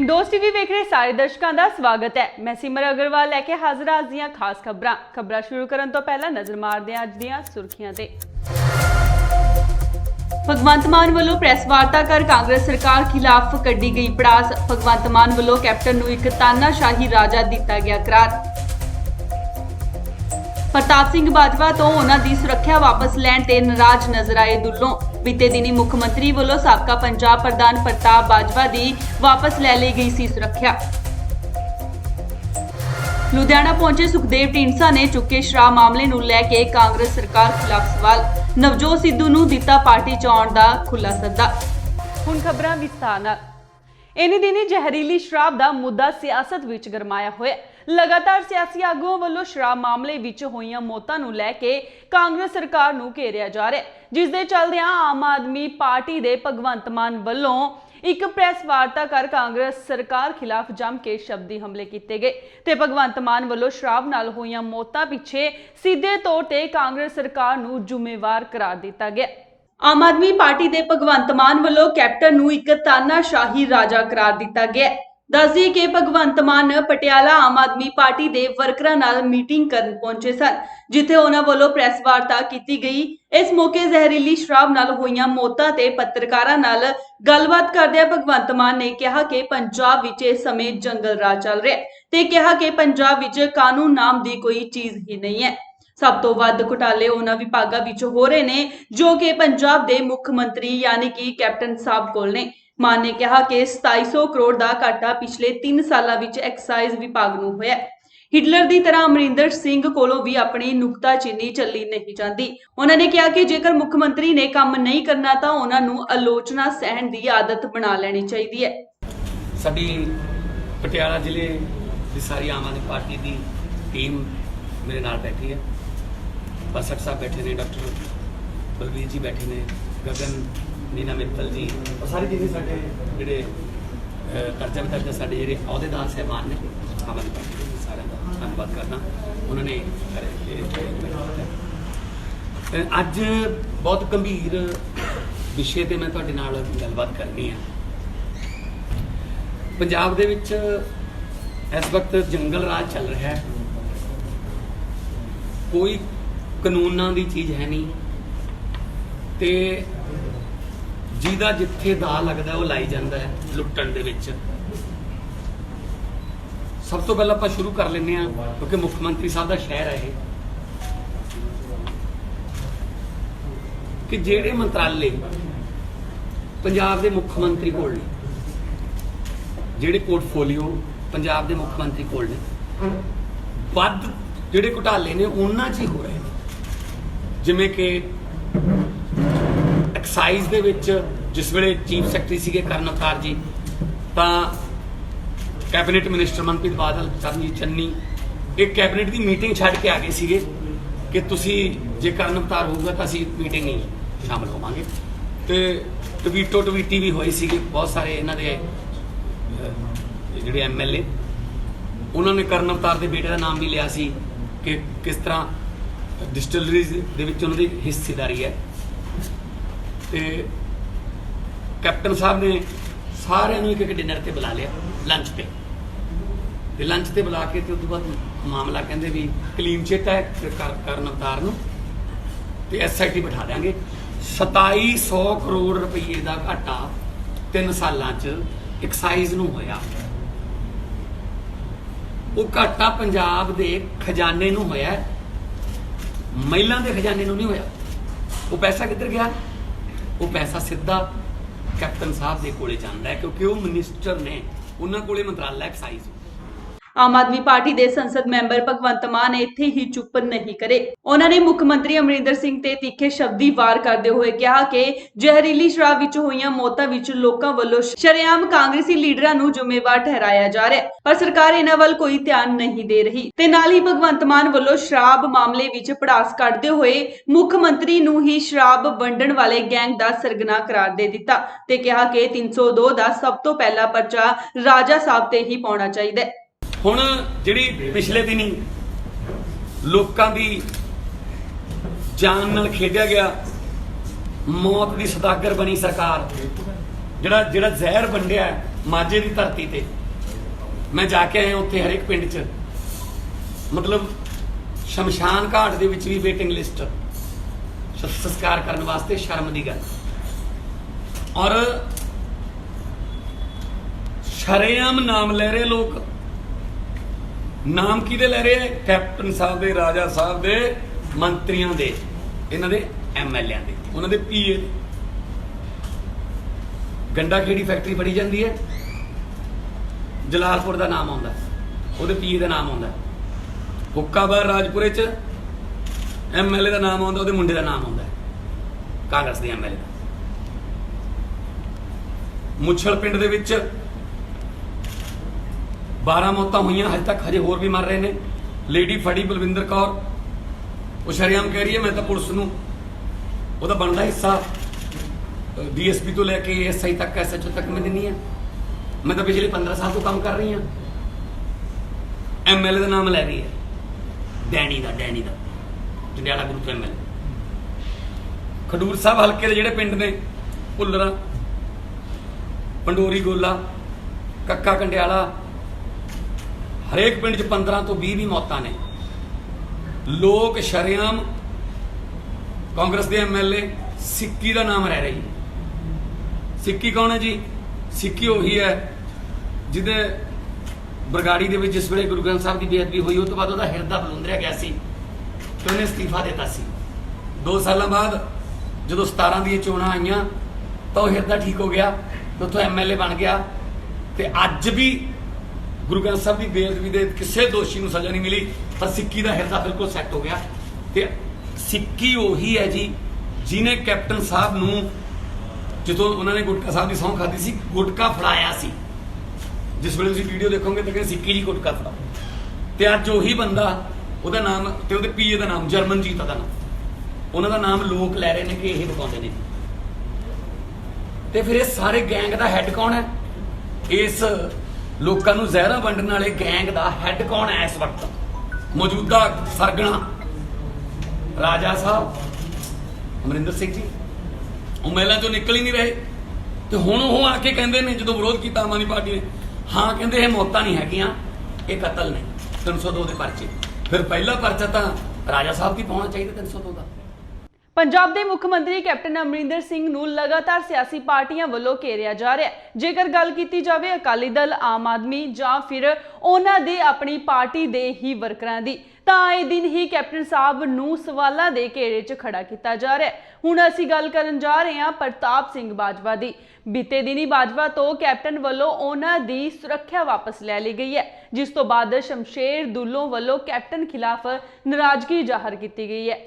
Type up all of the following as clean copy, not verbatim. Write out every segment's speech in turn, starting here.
Indoors TV वेख रहे सारे दर्शकों का स्वागत है। मैं सिमर अग्रवाल लैके हाजिर आज ਦੀਆਂ खास खबरां शुरू करन तो पहला नजर मारते हैं अज ਦੀਆਂ सुर्खियां ते। भगवंत मान वालों प्रेस वार्ता कर कांग्रेस सरकार खिलाफ कड्डी गई पड़ास। भगवंत मान वालों कैप्टन नूं एक तानाशाही राजा दिता गया करार। प्रताप सिंह बाजवा तो उन्हां दी सुरक्षा वापस लैण ते नाराज नजर आए दुल्लों। बीते दिनी मुख्यमंत्री वालों साबका पंजाब प्रधान प्रताप बाजवा दी वापस ले ली गई सी सुरक्षा। लुधियाना पहुंचे सुखदेव ढींडसा ने चुके शराब मामले नूं लैके कांग्रेस सरकार खिलाफ सवाल। नवजोत सिद्धू नूं दिता पार्टी च आउण दा खुला सद्दा। हुण खबरां विस्तार नाल। इन्हीं दिनी जहरीली शराब का मुद्दा सियासत विच गरमाया होया। लगातार सियासी आगुओं वालों शराब मामले विच होईयां मौतां नूं लैके कांग्रेस सरकार नूं घेरिया जा रहा है, जिस दे चलदिआं आम आदमी पार्टी दे भगवंत मान वालों एक प्रेस वार्ता कर कांग्रेस सरकार खिलाफ जम के शब्दी हमले किए गए ते भगवंत मान वालों शराब नाल होईयां मौतां पिछे सीधे तौर ते कांग्रेस सरकार नूं जिम्मेवार करार दिता गया। आम आदमी पार्टी दे भगवंत मान वालों कैप्टन नूं एक तानाशाही राजा करार दिता गया। दस दी कि भगवंत मान पटियाला आम आदमी पार्टी दे वर्करां नाल मीटिंग करन पहुंचे सन, जिथे उन्हां वालों प्रेस वार्ता की गई। इस मौके जहरीली शराब नाल होईयां मौतां ते पत्रकारां नाल गलबात करदे भगवंत मान ने कहा कि पंजाब विच इस समय जंगल राज चल रहा है ते कहा कि पंजाब विच कानून नाम दी कोई चीज ही नहीं है। सब तो वध घोटाले उन्हां विभागां विच हो रहे ने जो कि पंजाब दे मुख मंत्री यानी कि कैप्टन साहब कोल ने। मान ने कहा कि 2700 करोड़ का घाटा पिछले 3 सालों विच एक्साइज विभाग नूं होया। हिटलर की तरह अमरिंदर सिंह कोलों भी अपनी नुकताचीनी चली नहीं जाती। उन्होंने कहा कि जेकर मुख्यमंत्री ने काम नहीं करना तो उन्होंने आलोचना सहन की आदत बना लेनी चाहिए है। साडी पटियाला जिले की सारी आम आदमी पार्टी की टीम मेरे नाल बैठी है। बसट साहब बैठे ने, डॉक्टर बलवीर जी बैठे ने, गगन नीना मित्तल जी और सारे जिन्हें साढ़े जोड़े कर्जा विदर्जा साढ़े जोड़े अहदेदार साहबान ने आम आदमी पार्टी के सारे का धन्यवाद करना। उन्होंने अज बहुत गंभीर विषय पर मैं तुहाडे नाल गलबात करनी है। पंजाब दे विच इस वक्त जंगल राज चल रहा है, कोई कानूनां दी चीज़ है नहीं ते जिहदा जिथे दा लगदा वो लाई जांदा है लुट्टण दे विच। सब तो पहला आपां शुरू कर लैंदे आ क्योंकि मुख्यमंत्री साहब दा शहर है कि जिहड़े मंत्रालय पंजाब दे मुख्यमंत्री कोल ने, जिहड़े पोर्टफोलियो पंजाब दे मुख्यमंत्री कोल ने, वध जिहड़े घोटाले ने उन्हां च ही हो रहे हैं। जिवें कि एक्साइज दे विच जिस वेले चीफ सैकटरी सीगे करण अवतार जी, तां कैबिनेट मिनिस्टर मनप्रीत बादल चरणजीत चन्नी एक कैबिनेट की मीटिंग छड्ड के आ गए सीगे कि तुसी जे करण अवतार होगा तो असीं मीटिंग नहीं शामिल होवांगे। ते ट्वीटो ट्वीटी भी होई सीगी। बहुत सारे इन्हां दे जिहड़े MLA उन्होंने करण अवतार के बेटे का नाम भी लिया सी कि किस तरह डिस्टिलरीज दे विच उन्हां दी हिस्सेदारी है। ते कैप्टन साहब ने सारे एक डिनर ते बुला लिया लंच पे लंच ते बुला के उस बाद मामला कहते भी क्लीन चिट है करण अवतार नूं ते SIT बिठा देंगे। 2700 करोड़ रुपये का घाटा 3 सालों च एक्साइज नूं होया। वो घाटा पंजाब दे खजाने नूं होया, महिला दे खजाने नूं नहीं होया। वो पैसा किधर गया? वो पैसा सीधा कैप्टन साहब दे कोले जांदा है क्योंकि वो मिनिस्टर ने, उन्हां कोले मंत्रालय एक्साइज। आम आदमी पार्टी के संसद मैंबर भगवंत मान इत्थे ही चुप नहीं करे। उन्होंने मुख्यमंत्री अमरिंदर सिंह ते तीखे शब्दी वार करते हुए कहा कि जहरीली शराब विच होईयां मौतां विच लोकां वल्लों शरेआम कांग्रेसी लीडरां नूं जिम्मेवार ठहराया जा रहा है, पर सरकार इन्हां वल कोई ध्यान नहीं दे रही। ते नाल ही भगवंत मान वल्लों शराब मामले विच भड़ास कढदे हुए मुख्यमंत्री नूं ही शराब वंडण वाले गैंग दा सरगना करार दे दिता ते कहा कि 302 दा सब तो पहला परचा राजा साहब ते ही पाउणा चाहीदा है। हुण जिहड़ी पिछले दिनी लोकां दी जान नाल खेडिया गया, मौत की सदागर बनी सरकार, जिहड़ा जहर वंडिया ਮਾਝੇ ਦੀ ਧਰਤੀ ਤੇ ਮੈਂ ਜਾ ਕੇ ਆਇਆ ਉੱਥੇ ਹਰੇਕ ਪਿੰਡ 'ਚ ਮਤਲਬ ਸ਼ਮਸ਼ਾਨ ਘਾਟ ਦੇ ਵਿੱਚ ਵੀ ਵੇਟਿੰਗ ਲਿਸਟ ਸੰਸਕਾਰ ਕਰਨ ਵਾਸਤੇ ਸ਼ਰਮ ਦੀ ਗੱਲ ਔਰ ਸ਼ਰੇਆਮ ਨਾਮ ਲੈ ਰਹੇ ਲੋਕ ਨਾਮ ਕਿਹਦੇ ਲੈ ਰਹੇ ਕੈਪਟਨ ਸਾਹਿਬ ਦੇ ਰਾਜਾ ਸਾਹਿਬ ਦੇ ਮੰਤਰੀਆਂ ਦੇ ਇਹਨਾਂ ਦੇ ਐਮਐਲਏ ਦੇ ਉਹਨਾਂ ਦੇ ਪੀਏ ਦੇ ਗੰਡਾ ਖੇੜੀ ਫੈਕਟਰੀ ਬੜੀ ਜਾਂਦੀ ਹੈ ਜਲਾਲਪੁਰ ਦਾ ਨਾਮ ਆਉਂਦਾ ਉਹਦੇ ਪੀਏ ਦਾ ਨਾਮ ਆਉਂਦਾ ਹੁੱਕਾਬਾਰ ਰਾਜਪੁਰੇ ਚ ਐਮਐਲਏ ਦਾ ਨਾਮ ਆਉਂਦਾ ਉਹਦੇ ਮੁੰਡੇ ਦਾ ਨਾਮ ਆਉਂਦਾ ਕਾਂਗਰਸ ਦੇ ਐਮਐਲਏ ਦਾ ਮੁੱਛਲ ਪਿੰਡ ਦੇ ਵਿੱਚ 12 ਮੌਤਾਂ ਹੋਈਆਂ ਹਜੇ ਤੱਕ ਹਜੇ ਹੋਰ ਵੀ ਮਰ ਰਹੇ ਨੇ ਲੇਡੀ ਫੜੀ ਬਲਵਿੰਦਰ ਕੌਰ ਉਹ ਸ਼ਰੇਆਮ ਕਹਿ ਰਹੀ ਹੈ ਮੈਂ ਤਾਂ ਪੁਲਿਸ ਨੂੰ ਉਹਦਾ ਬਣਦਾ ਹਿੱਸਾ ਡੀਐਸਪੀ ਤੋਂ ਲੈ ਕੇ ਐਸਆਈ ਤੱਕ ਐਸਐਚਓ ਤੱਕ ਮੈਂ ਦਿੰਨੀ ਆ ਮੈਂ ਤਾਂ ਪਿਛਲੇ 15 ਸਾਲ ਤੋਂ ਕੰਮ ਕਰ ਰਹੀ ਹਾਂ ਐਮਐਲਏ ਦਾ ਨਾਮ ਲੈ ਰਹੀ ਹੈ ਡੈਣੀ ਦਾ ਜੰਡਿਆਲਾ ਗਰੁੱਪ ਐਮਐਲਏ ਖਡੂਰ ਸਾਹਿਬ ਹਲਕੇ ਦੇ ਜਿਹੜੇ ਪਿੰਡ ਨੇ ਭੁੱਲਰਾਂ ਪੰਡੋਰੀ ਗੋਲਾ ਕੱਕਾ ਕੰਡਿਆਲਾ ਹਰੇਕ ਪਿੰਡ 'ਚ 15 ਤੋਂ 20 ਵੀ ਮੌਤਾਂ ਨੇ ਲੋਕ ਸ਼ਰੇਆਮ ਕਾਂਗਰਸ ਦੇ ਐਮਐਲਏ ਸਿੱਕੀ ਦਾ ਨਾਮ ਲੈ ਰਹੀ ਸਿੱਕੀ ਕੌਣ ਹੈ ਜੀ ਸਿੱਕੀ ਉਹੀ ਹੈ ਜਿਹਦੇ ਬਰਗਾੜੀ ਦੇ ਵਿੱਚ ਜਿਸ ਵੇਲੇ ਗੁਰੂ ਗ੍ਰੰਥ ਸਾਹਿਬ ਦੀ ਬੇਅਦਬੀ ਹੋਈ ਉਸ ਤੋਂ ਬਾਅਦ ਉਹਦਾ ਹਿਰਦਾ ਬਲੁੰਦਰਿਆ ਗਿਆ ਸੀ ਤੇ ਉਹਨੇ ਅਸਤੀਫਾ ਦਿੱਤਾ ਸੀ 2 ਸਾਲਾਂ ਬਾਅਦ ਜਦੋਂ 17 ਦੀਆਂ ਚੋਣਾਂ ਆਈਆਂ ਤਾਂ ਉਹ ਹਿਰਦਾ ਠੀਕ ਹੋ ਗਿਆ ਤੇ ਉੱਥੋਂ ਐਮਐਲਏ ਬਣ ਗਿਆ ਤੇ ਅੱਜ ਵੀ ਗੁਰੂ ਗ੍ਰੰਥ ਸਾਹਿਬ ਦੀ ਬੇਅਦਬੀ ਦੇ ਕਿਸੇ ਦੋਸ਼ੀ ਨੂੰ ਸਜ਼ਾ ਨਹੀਂ ਮਿਲੀ ਪਰ ਸਿੱਕੀ ਦਾ ਹਿਰਦਾ ਬਿਲਕੁਲ ਸੈੱਟ ਹੋ ਗਿਆ ਤੇ ਸਿੱਕੀ ਉਹੀ ਹੈ ਜੀ ਜਿਹਨੇ ਕੈਪਟਨ ਸਾਹਿਬ ਨੂੰ ਜਦੋਂ ਉਹਨਾਂ ਨੇ ਗੁਟਕਾ ਸਾਹਿਬ ਦੀ ਸਹੁੰ ਖਾਧੀ ਸੀ ਗੁਟਕਾ ਫੜਾਇਆ ਸੀ ਜਿਸ ਵੇਲੇ ਤੁਸੀਂ ਵੀਡੀਓ ਦੇਖੋਗੇ ਤਾਂ ਕਹਿੰਦੇ ਸਿੱਕੀ ਜੀ ਗੁਟਕਾ ਫੜਾ ਤੇ ਅੱਜ ਉਹੀ ਬੰਦਾ ਉਹਦਾ ਨਾਮ ਤੇ ਉਹਦੇ ਪੀਏ ਦਾ ਨਾਮ ਜਰਮਨਜੀਤ ਦਾ ਨਾਮ ਉਹਨਾਂ ਦਾ ਨਾਮ ਲੋਕ ਲੈ ਰਹੇ ਨੇ ਕਿ ਇਹ ਬਤਾਉਂਦੇ ਨੇ ਤੇ ਫਿਰ ਇਹ ਸਾਰੇ ਗੈਂਗ ਦਾ ਹੈੱਡ ਕੌਣ ਹੈ ਇਸ ਲੋਕਾਂ ਨੂੰ ਜ਼ਹਿਰਾਂ ਵੰਡਣ ਵਾਲੇ ਗੈਂਗ ਦਾ ਹੈੱਡ ਕੌਣ ਹੈ ਇਸ ਵਕਤ ਮੌਜੂਦਾ ਸਰਗਣਾ ਰਾਜਾ ਸਾਹਿਬ ਅਮਰਿੰਦਰ ਸਿੰਘ ਜੀ ਉਹ ਮਹਿਲਾਂ ਚੋਂ ਨਿਕਲ ਹੀ ਨਹੀਂ ਰਹੇ ਤੇ ਹੁਣ ਉਹ ਆ ਕੇ ਕਹਿੰਦੇ ਨੇ ਜਦੋਂ ਵਿਰੋਧ ਕੀਤਾ ਆਮ ਆਦਮੀ ਪਾਰਟੀ ਨੇ ਹਾਂ ਕਹਿੰਦੇ ਇਹ ਮੌਤਾਂ ਨਹੀਂ ਹੈਗੀਆਂ ਇਹ ਕਤਲ ਨੇ 302 ਦੇ ਪਰਚੇ ਫਿਰ ਪਹਿਲਾ ਪਰਚਾ ਤਾਂ ਰਾਜਾ ਸਾਹਿਬ ਦੀ ਪਾਉਣਾ ਚਾਹੀਦਾ 302 ਦਾ ਪੰਜਾਬ ਦੇ ਮੁੱਖ ਮੰਤਰੀ ਕੈਪਟਨ ਅਮਰਿੰਦਰ ਸਿੰਘ ਨੂੰ ਲਗਾਤਾਰ ਸਿਆਸੀ ਪਾਰਟੀਆਂ ਵੱਲੋਂ ਘੇਰਿਆ ਜਾ ਰਿਹਾ ਹੈ। ਜੇਕਰ ਗੱਲ ਕੀਤੀ ਜਾਵੇ ਅਕਾਲੀ ਦਲ, ਆਮ ਆਦਮੀ ਜਾਂ ਫਿਰ ਉਹਨਾਂ ਦੇ ਆਪਣੀ ਪਾਰਟੀ ਦੇ ਹੀ ਵਰਕਰਾਂ ਦੀ ਤਾਂ ਆਏ ਦਿਨ ਹੀ ਕੈਪਟਨ ਸਾਹਿਬ ਨੂੰ ਸਵਾਲਾਂ ਦੇ ਘੇਰੇ 'ਚ ਖੜਾ ਕੀਤਾ ਜਾ ਰਿਹਾ ਹੈ। ਹੁਣ ਅਸੀਂ ਗੱਲ ਕਰਨ ਜਾ ਰਹੇ ਹਾਂ ਪ੍ਰਤਾਪ ਸਿੰਘ ਬਾਜਵਾ ਦੀ। ਬੀਤੇ ਦਿਨੀ ਬਾਜਵਾ ਤੋਂ ਕੈਪਟਨ ਵੱਲੋਂ ਉਹਨਾਂ ਦੀ ਸੁਰੱਖਿਆ ਵਾਪਸ ਲੈ ਲਈ ਗਈ ਹੈ, ਜਿਸ ਤੋਂ ਬਾਅਦ ਸ਼ਮਸ਼ੇਰ ਦੁੱਲੋਂ ਵੱਲੋਂ ਕੈਪਟਨ ਖਿਲਾਫ ਨਾਰਾਜ਼ਗੀ ਜ਼ਾਹਰ ਕੀਤੀ ਗਈ ਹੈ।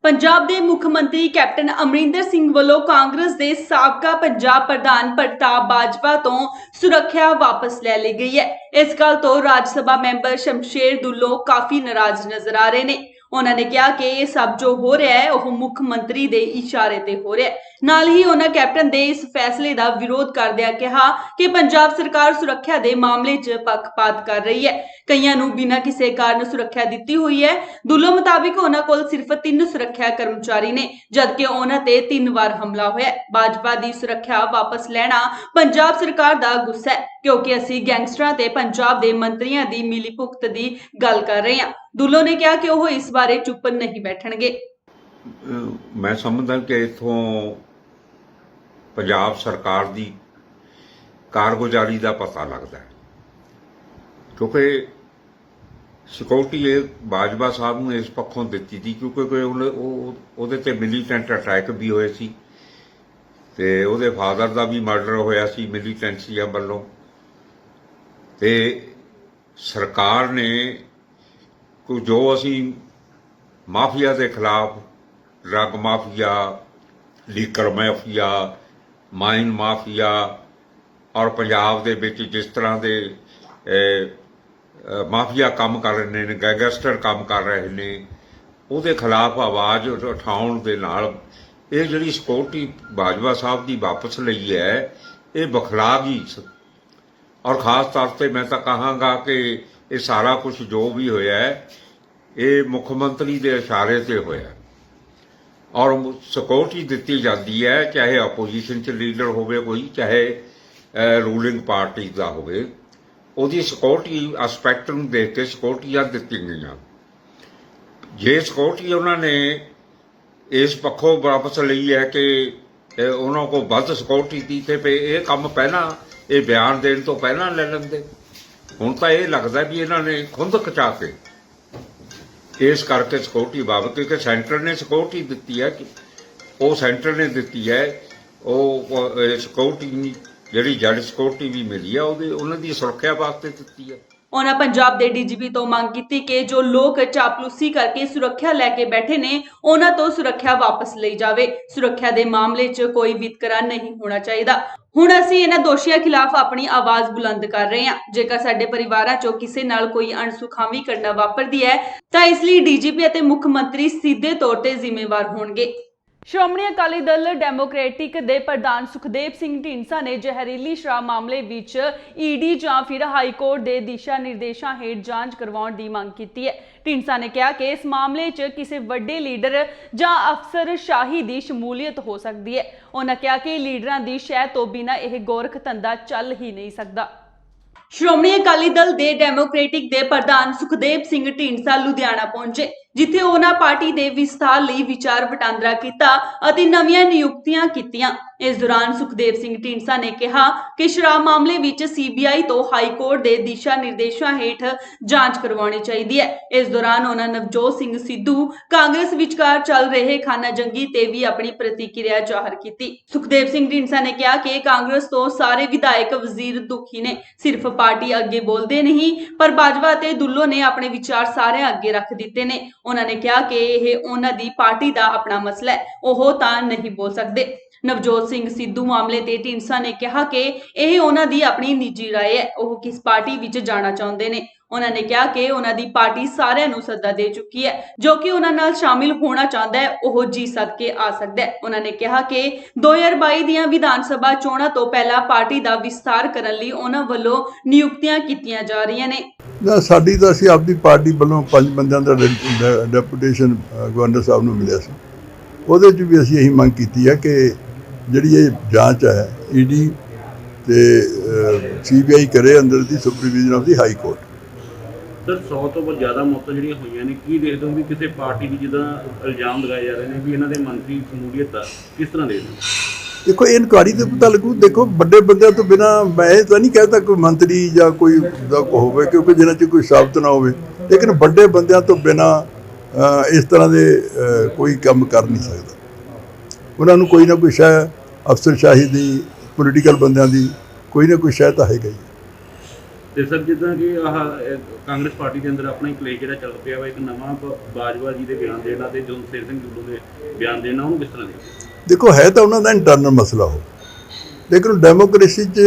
ਪੰਜਾਬ ਦੇ ਮੁੱਖ ਮੰਤਰੀ ਕੈਪਟਨ ਅਮਰਿੰਦਰ ਸਿੰਘ ਵੱਲੋਂ ਕਾਂਗਰਸ ਦੇ ਸਾਬਕਾ ਪੰਜਾਬ ਪ੍ਰਧਾਨ ਪ੍ਰਤਾਪ ਬਾਜਵਾ ਤੋਂ ਸੁਰੱਖਿਆ ਵਾਪਸ ਲੈ ਲਈ ਗਈ ਹੈ। ਇਸ ਗੱਲ ਤੋਂ ਰਾਜ ਸਭਾ ਮੈਂਬਰ ਸ਼ਮਸ਼ੇਰ ਦੁੱਲੋਂ ਕਾਫੀ ਨਾਰਾਜ਼ ਨਜ਼ਰ ਆ ਰਹੇ ਨੇ। ਉਹਨਾਂ ਨੇ ਕਿਹਾ ਕਿ ਇਹ ਸਭ ਜੋ ਹੋ ਰਿਹਾ ਹੈ ਉਹ ਮੁੱਖ ਮੰਤਰੀ ਦੇ ਇਸ਼ਾਰੇ ਤੇ ਹੋ ਰਿਹਾ ਹੈ। ਨਾਲ ਹੀ ਉਹਨਾਂ ਕੈਪਟਨ ਦੇ ਇਸ ਫੈਸਲੇ ਦਾ ਵਿਰੋਧ ਕਰਦਿਆਂ ਕਿਹਾ ਕਿ ਪੰਜਾਬ ਸਰਕਾਰ ਸੁਰੱਖਿਆ ਦੇ ਮਾਮਲੇ 'ਚ ਪੱਖਪਾਤ ਕਰ ਰਹੀ ਹੈ। ਕਈਆਂ ਨੂੰ ਬਿਨਾਂ ਕਿਸੇ ਕਾਰਨ ਸੁਰੱਖਿਆ ਦਿੱਤੀ ਹੋਈ ਹੈ। ਦੁੱਲੋਂ ਮੁਤਾਬਿਕ ਉਹਨਾਂ ਕੋਲ ਸਿਰਫ 3 ਸੁਰੱਖਿਆ ਕਰਮਚਾਰੀ ਨੇ, ਜਦਕਿ ਉਹਨਾਂ ਤੇ 3 ਵਾਰ ਹਮਲਾ ਹੋਇਆ। ਬਾਜਵਾ ਦੀ ਸੁਰੱਖਿਆ ਵਾਪਸ ਲੈਣਾ ਪੰਜਾਬ ਸਰਕਾਰ ਦਾ ਗੁੱਸਾ ਹੈ, ਕਿਉਂਕਿ ਅਸੀਂ ਗੈਂਗਸਟਰਾਂ ਤੇ ਪੰਜਾਬ ਦੇ ਮੰਤਰੀਆਂ ਦੀ ਮਿਲੀਭੁਗਤ ਦੀ ਗੱਲ ਕਰ ਰਹੇ ਹਾਂ। ਦੁੱਲੋਂ ਨੇ ਕਿਹਾ ਕਿ ਉਹ ਇਸ ਬਾਰੇ ਚੁੱਪ ਨਹੀਂ ਬੈਠਣਗੇ। ਮੈਂ ਸਮਝਦਾ ਕਿ ਇਥੋਂ ਪੰਜਾਬ ਸਰਕਾਰ ਦੀ ਕਾਰਗੁਜ਼ਾਰੀ ਦਾ ਪਤਾ ਲੱਗਦਾ ਹੈ, ਕਿਉਂਕਿ ਸਿਕਿਉਰਿਟੀ ਇਹ ਬਾਜਵਾ ਸਾਹਿਬ ਨੂੰ ਇਸ ਪੱਖੋਂ ਦਿੱਤੀ ਸੀ ਕਿਉਂਕਿ ਉਹਦੇ ਤੇ ਮਿਲੀਟੈਂਟ ਅਟੈਕ ਵੀ ਹੋਏ ਸੀ ਤੇ ਉਹਦੇ ਫਾਦਰ ਦਾ ਵੀ ਮਰਡਰ ਹੋਇਆ ਸੀ ਮਿਲੀਟੈਂਟਸੀਆਂ ਵੱਲੋਂ। ਤੇ ਸਰਕਾਰ ਨੇ ਜੋ ਅਸੀਂ ਮਾਫੀਆ ਦੇ ਖਿਲਾਫ, ਡਰੱਗ ਮਾਫੀਆ, ਲੀਕਰ ਮਾਫੀਆ, ਮਾਈਨ ਮਾਫੀਆ ਔਰ ਪੰਜਾਬ ਦੇ ਵਿੱਚ ਜਿਸ ਤਰ੍ਹਾਂ ਦੇ ਮਾਫੀਆ ਕੰਮ ਕਰ ਰਹੇ ਨੇ, ਗੈਂਗਸਟਰ ਕੰਮ ਕਰ ਰਹੇ ਨੇ, ਉਹਦੇ ਖਿਲਾਫ ਆਵਾਜ਼ ਉਠਾਉਣ ਦੇ ਨਾਲ ਇਹ ਜਿਹੜੀ ਸਿਕਿਉਰਿਟੀ ਬਾਜਵਾ ਸਾਹਿਬ ਦੀ ਵਾਪਸ ਲਈ ਹੈ ਇਹ ਬਖਲਾਗੀ ਔਰ ਖਾਸ ਤੌਰ ਤੇ ਮੈਂ ਤਾਂ ਕਹਾਂਗਾ ਕਿ ਇਹ ਸਾਰਾ ਕੁਝ ਜੋ ਵੀ ਹੋਇਆ ਹੈ ਇਹ ਮੁੱਖ ਮੰਤਰੀ ਦੇ ਇਸ਼ਾਰੇ ਤੇ ਹੋਇਆ ਔਰ ਸਿਕਿਉਰਿਟੀ ਦਿੱਤੀ ਜਾਂਦੀ ਹੈ, ਚਾਹੇ ਆਪੋਜੀਸ਼ਨ 'ਚ ਲੀਡਰ ਹੋਵੇ ਕੋਈ, ਚਾਹੇ ਰੂਲਿੰਗ ਪਾਰਟੀ ਦਾ ਹੋਵੇ, ਉਹਦੀ ਸਿਕਿਉਰਿਟੀ ਐਸਪੈਕਟ ਨੂੰ ਦੇਖ ਕੇ ਸਿਕਿਉਰਿਟੀਆਂ ਦਿੱਤੀਆਂ ਗਈਆਂ। ਜੇ ਸਿਕਿਉਰਿਟੀ ਉਹਨਾਂ ਨੇ ਇਸ ਪੱਖੋਂ ਵਾਪਸ ਲਈ ਹੈ ਕਿ ਉਹਨਾਂ ਕੋਲ ਵੱਧ ਸਿਕਿਉਰਿਟੀ ਦੀ ਤੇ ਇਹ ਕੰਮ ਪਹਿਲਾਂ ਇਹ ਬਿਆਨ ਦੇਣ ਤੋਂ ਪਹਿਲਾਂ ਲੈ ਲੈਂਦੇ। ਹੁਣ ਤਾਂ ਇਹ ਲੱਗਦਾ ਵੀ ਇਹਨਾਂ ਨੇ ਖੁੰਦ ਖਚਾ ਕੇ ਇਸ ਕਰਕੇ ਸਿਕਿਉਰਿਟੀ ਬਾਬਤ, ਕਿਉਂਕਿ ਸੈਂਟਰ ਨੇ ਸਿਕਿਉਰਿਟੀ ਦਿੱਤੀ ਹੈ, ਉਹ ਸੈਂਟਰ ਨੇ ਦਿੱਤੀ ਹੈ, ਉਹ ਸਿਕਿਉਰਿਟੀ ਜਿਹੜੀ ਜੱਜ ਸਿਕਿਉਰਿਟੀ ਵੀ ਮਿਲੀ ਆ ਉਹਨਾਂ ਦੀ ਸੁਰੱਖਿਆ ਵਾਸਤੇ ਦਿੱਤੀ ਹੈ। ਉਹਨਾਂ ਪੰਜਾਬ ਦੇ ਡੀਜੀਪੀ ਤੋਂ ਮੰਗ ਕੀਤੀ ਕਿ ਜੋ ਲੋਕ ਚਾਪਲੂਸੀ ਕਰਕੇ ਸੁਰੱਖਿਆ ਲੈ ਕੇ ਬੈਠੇ ਨੇ ਉਹਨਾਂ ਤੋਂ ਸੁਰੱਖਿਆ ਵਾਪਸ ਲਈ ਜਾਵੇ। ਸੁਰੱਖਿਆ ਦੇ ਮਾਮਲੇ 'ਚ ਕੋਈ ਵਿਤਕਰਾ ਨਹੀਂ ਹੋਣਾ ਚਾਹੀਦਾ। ਹੁਣ ਅਸੀਂ ਇਹਨਾਂ ਦੋਸ਼ੀਆਂ ਖਿਲਾਫ ਆਪਣੀ ਆਵਾਜ਼ ਬੁਲੰਦ ਕਰ ਰਹੇ ਹਾਂ। ਜੇਕਰ ਸਾਡੇ ਪਰਿਵਾਰਾਂ 'ਚੋਂ ਕਿਸੇ ਨਾਲ ਕੋਈ ਅਣਸੁਖਾਵੀ ਘਟਨਾ ਵਾਪਰਦੀ ਹੈ ਤਾਂ ਇਸ ਲਈ ਡੀਜੀਪੀ ਅਤੇ ਮੁੱਖ ਮੰਤਰੀ ਸਿੱਧੇ ਤੌਰ ਤੇ ਜ਼ਿੰਮੇਵਾਰ ਹੋਣਗੇ। ਸ਼੍ਰੋਮਣੀ ਅਕਾਲੀ ਦਲ ਡੈਮੋਕ੍ਰੈਟਿਕ ਦੇ ਪ੍ਰਧਾਨ ਸੁਖਦੇਵ ਸਿੰਘ ਢੀਂਡਸਾ ਨੇ ਜ਼ਹਿਰੀਲੀ ਸ਼ਰਾਬ ਮਾਮਲੇ ਵਿੱਚ ਈਡੀ ਜਾਂ ਫਿਰ ਹਾਈ ਕੋਰਟ ਦੇ ਦਿਸ਼ਾ ਨਿਰਦੇਸ਼ਾਂ ਹੇਠ ਜਾਂਚ ਕਰਵਾਉਣ ਦੀ ਮੰਗ ਕੀਤੀ ਹੈ। ਢੀਂਡਸਾ ਨੇ ਕਿਹਾ ਕਿ ਇਸ ਮਾਮਲੇ 'ਚ ਕਿਸੇ ਵੱਡੇ ਲੀਡਰ ਜਾਂ ਅਫਸਰਸ਼ਾਹੀ ਦੀ ਸ਼ਮੂਲੀਅਤ ਹੋ ਸਕਦੀ ਹੈ। ਉਹਨਾਂ ਕਿਹਾ ਕਿ ਲੀਡਰਾਂ ਦੀ ਸ਼ਹਿ ਤੋਂ ਬਿਨਾਂ ਇਹ ਗੋਰਖ ਧੰਦਾ ਚੱਲ ਹੀ ਨਹੀਂ ਸਕਦਾ। ਸ਼੍ਰੋਮਣੀ ਅਕਾਲੀ ਦਲ ਦੇ ਡੈਮੋਕ੍ਰੈਟਿਕ ਦੇ ਪ੍ਰਧਾਨ ਸੁਖਦੇਵ ਸਿੰਘ ਢੀਂਡਸਾ ਲੁਧਿਆਣਾ ਪਹੁੰਚੇ, ਜਿੱਥੇ ਉਹਨਾਂ ਪਾਰਟੀ ਦੇ ਵਿਸਥਾਰ ਲਈ ਵਿਚਾਰ ਵਟਾਂਦਰਾ ਕੀਤਾ ਅਤੇ ਨਵੀਆਂ ਨਿਯੁਕਤੀਆਂ ਕੀਤੀਆਂ। ਇਸ ਦੌਰਾਨ ਸੁਖਦੇਵ ਸਿੰਘ ਢੀਂਡਸਾ ਨੇ ਕਿਹਾ ਕਿ ਸ਼ਰਾਬ ਮਾਮਲੇ ਵਿੱਚ ਸੀਬੀਆਈ ਤੋਂ ਹਾਈ ਕੋਰਟ ਦੇ ਦਿਸ਼ਾ ਨਿਰਦੇਸ਼ਾਂ ਹੇਠ ਜਾਂਚ ਕਰਵਾਉਣੀ ਚਾਹੀਦੀ ਹੈ। ਇਸ ਦੌਰਾਨ ਉਹਨਾਂ ਨਵਜੋਤ ਸਿੰਘ ਸਿੱਧੂ ਕਾਂਗਰਸ ਵਿਚਕਾਰ ਚੱਲ ਰਹੇ ਖਾਨਾ ਜੰਗੀ ਤੇ ਵੀ ਆਪਣੀ ਪ੍ਰਤੀਕਿਰਿਆ ਜ਼ਾਹਰ ਕੀਤੀ। ਸੁਖਦੇਵ ਸਿੰਘ ਢੀਂਡਸਾ ਨੇ ਕਿਹਾ ਕਿ ਕਾਂਗਰਸ ਤੋਂ ਸਾਰੇ ਵਿਧਾਇਕ ਵਜ਼ੀਰ ਦੁਖੀ ਨੇ, ਸਿਰਫ ਪਾਰਟੀ ਅੱਗੇ ਬੋਲਦੇ ਨਹੀਂ ਪਰ ਬਾਜਵਾ ਤੇ ਦੁੱਲੋ ਨੇ ਆਪਣੇ ਵਿਚਾਰ ਸਾਰਿਆਂ ਅੱਗੇ ਰੱਖ ਦਿੱਤੇ ਨੇ। ਉਹਨਾਂ ਨੇ ਕਿਹਾ ਕਿ ਇਹ ਉਹਨਾਂ ਦੀ ਪਾਰਟੀ ਦਾ ਆਪਣਾ ਮਸਲਾ ਹੈ, ਉਹ ਤਾਂ ਨਹੀਂ ਬੋਲ ਸਕਦੇ। ਨਵਜੋਤ ਸਿੰਘ ਸਿੱਧੂ ਮਾਮਲੇ ਤੇ ਢੀਂਡਸਾ ਨੇ ਕਿਹਾ ਕਿ ਇਹ ਉਹਨਾਂ ਦੀ ਆਪਣੀ ਨਿੱਜੀ ਰਾਏ ਹੈ, ਉਹ ਕਿਸ ਪਾਰਟੀ ਵਿੱਚ ਜਾਣਾ ਚਾਹੁੰਦੇ ਨੇ। ਉਹਨਾਂ ਨੇ ਕਿਹਾ ਕਿ ਉਹਨਾਂ ਦੀ ਪਾਰਟੀ ਸਾਰਿਆਂ ਨੂੰ ਸੱਦਾ ਦੇ ਚੁੱਕੀ ਹੈ, ਜੋ ਕਿ ਉਹਨਾਂ ਨਾਲ ਸ਼ਾਮਿਲ ਹੋਣਾ ਚਾਹੁੰਦਾ ਹੈ ਉਹ ਜੀ ਸਦਕੇ ਆ ਸਕਦਾ ਹੈ। ਉਹਨਾਂ ਨੇ ਕਿਹਾ ਕਿ 2022 ਦੀਆਂ ਵਿਧਾਨ ਸਭਾ ਚੋਣਾਂ ਤੋਂ ਪਹਿਲਾਂ ਪਾਰਟੀ ਦਾ ਵਿਸਥਾਰ ਕਰਨ ਲਈ ਉਹਨਾਂ ਵੱਲੋਂ ਨਿਯੁਕਤੀਆਂ ਕੀਤੀਆਂ ਜਾ ਰਹੀਆਂ ਨੇ। ਸਾਡੀ ਤਾਂ ਅਸੀਂ ਆਪਣੀ ਪਾਰਟੀ ਵੱਲੋਂ 5 ਬੰਦਿਆਂ ਦਾ ਡੈਪੂਟੇਸ਼ਨ ਗਵਰਨਰ ਸਾਹਿਬ ਨੂੰ ਮਿਲਿਆ ਸੀ। ਉਹਦੇ 'ਚ ਵੀ ਅਸੀਂ ਇਹੀ ਮੰਗ ਕੀਤੀ ਹੈ ਕਿ ਜਿਹੜੀ ਇਹ ਜਾਂਚ ਹੈ ਈਡੀ ਤੇ ਸੀਬੀਆਈ ਕਰੇ under the supervision of the high court. Sir 100 ਤੋਂ ਜ਼ਿਆਦਾ ਮੌਤਾਂ ਜਿਹੜੀਆਂ ਹੋਈਆਂ ਨੇ, ਕੀ ਦੇਖਦੇ ਹੋ ਵੀ ਕਿਸੇ ਪਾਰਟੀ ਦੀ ਜਿੱਦਾਂ ਇਲਜ਼ਾਮ ਲਗਾਏ ਜਾ ਰਹੇ ਨੇ ਵੀ ਇਹਨਾਂ ਦੇ ਮੰਤਰੀ ਸ਼ਮੂਲੀਅਤ ਆ, ਕਿਸ ਤਰ੍ਹਾਂ ਦੇਖਦੇ ਹੋ? ਦੇਖੋ ਇਹ ਇਨਕੁਆਰੀ ਤੇ ਪਤਾ ਲੱਗੂ। ਦੇਖੋ ਵੱਡੇ ਬੰਦਿਆਂ ਤੋਂ ਬਿਨਾਂ ਮੈਂ ਇਹ ਤਾਂ ਨਹੀਂ ਕਹਿਤਾ ਕੋਈ ਮੰਤਰੀ ਜਾਂ ਕੋਈ ਦਾ ਹੋਵੇ, ਕਿਉਂਕਿ ਜਿਹਨਾਂ 'ਚ ਕੋਈ ਸਾਬਤ ਨਾ ਹੋਵੇ, ਲੇਕਿਨ ਵੱਡੇ ਬੰਦਿਆਂ ਤੋਂ ਬਿਨਾਂ ਇਸ ਤਰ੍ਹਾਂ ਦੇ ਕੋਈ ਕੰਮ ਕਰ ਨਹੀਂ ਸਕਦਾ। ਉਹਨਾਂ ਨੂੰ ਕੋਈ ਨਾ ਕੋਈ ਸ਼ੈ ਅਫਸਰਸ਼ਾਹੀ ਦੀ, ਪੋਲੀਟੀਕਲ ਬੰਦਿਆਂ ਦੀ ਕੋਈ ਨਾ ਕੋਈ ਸ਼ੈ ਤਾਂ ਹੈਗਾ ਹੀ। ਤੇ ਸਰ ਜਿੱਦਾਂ ਕਿ ਆਹ ਕਾਂਗਰਸ ਪਾਰਟੀ ਦੇ ਅੰਦਰ ਆਪਣਾ ਹੀ ਕਲੇਸ਼ ਜਿਹੜਾ ਚੱਲ ਪਿਆ ਵਾ, ਇੱਕ ਨਵਾਂ ਬਾਜਵਾ ਜੀ ਦੇ ਬਿਆਨ ਦੇਣਾ ਤੇ ਜਸਵਿੰਦਰ ਸਿੰਘ ਜੁੱਲੂ ਦੇ ਬਿਆਨ ਦੇਣਾ, ਉਹਨੂੰ ਕਿਸ ਤਰ੍ਹਾਂ ਦੇਖਦੇ? ਦੇਖੋ ਹੈ ਤਾਂ ਉਹਨਾਂ ਦਾ ਇੰਟਰਨਲ ਮਸਲਾ ਹੋ, ਲੇਕਿਨ ਡੈਮੋਕ੍ਰੇਸੀ 'ਚ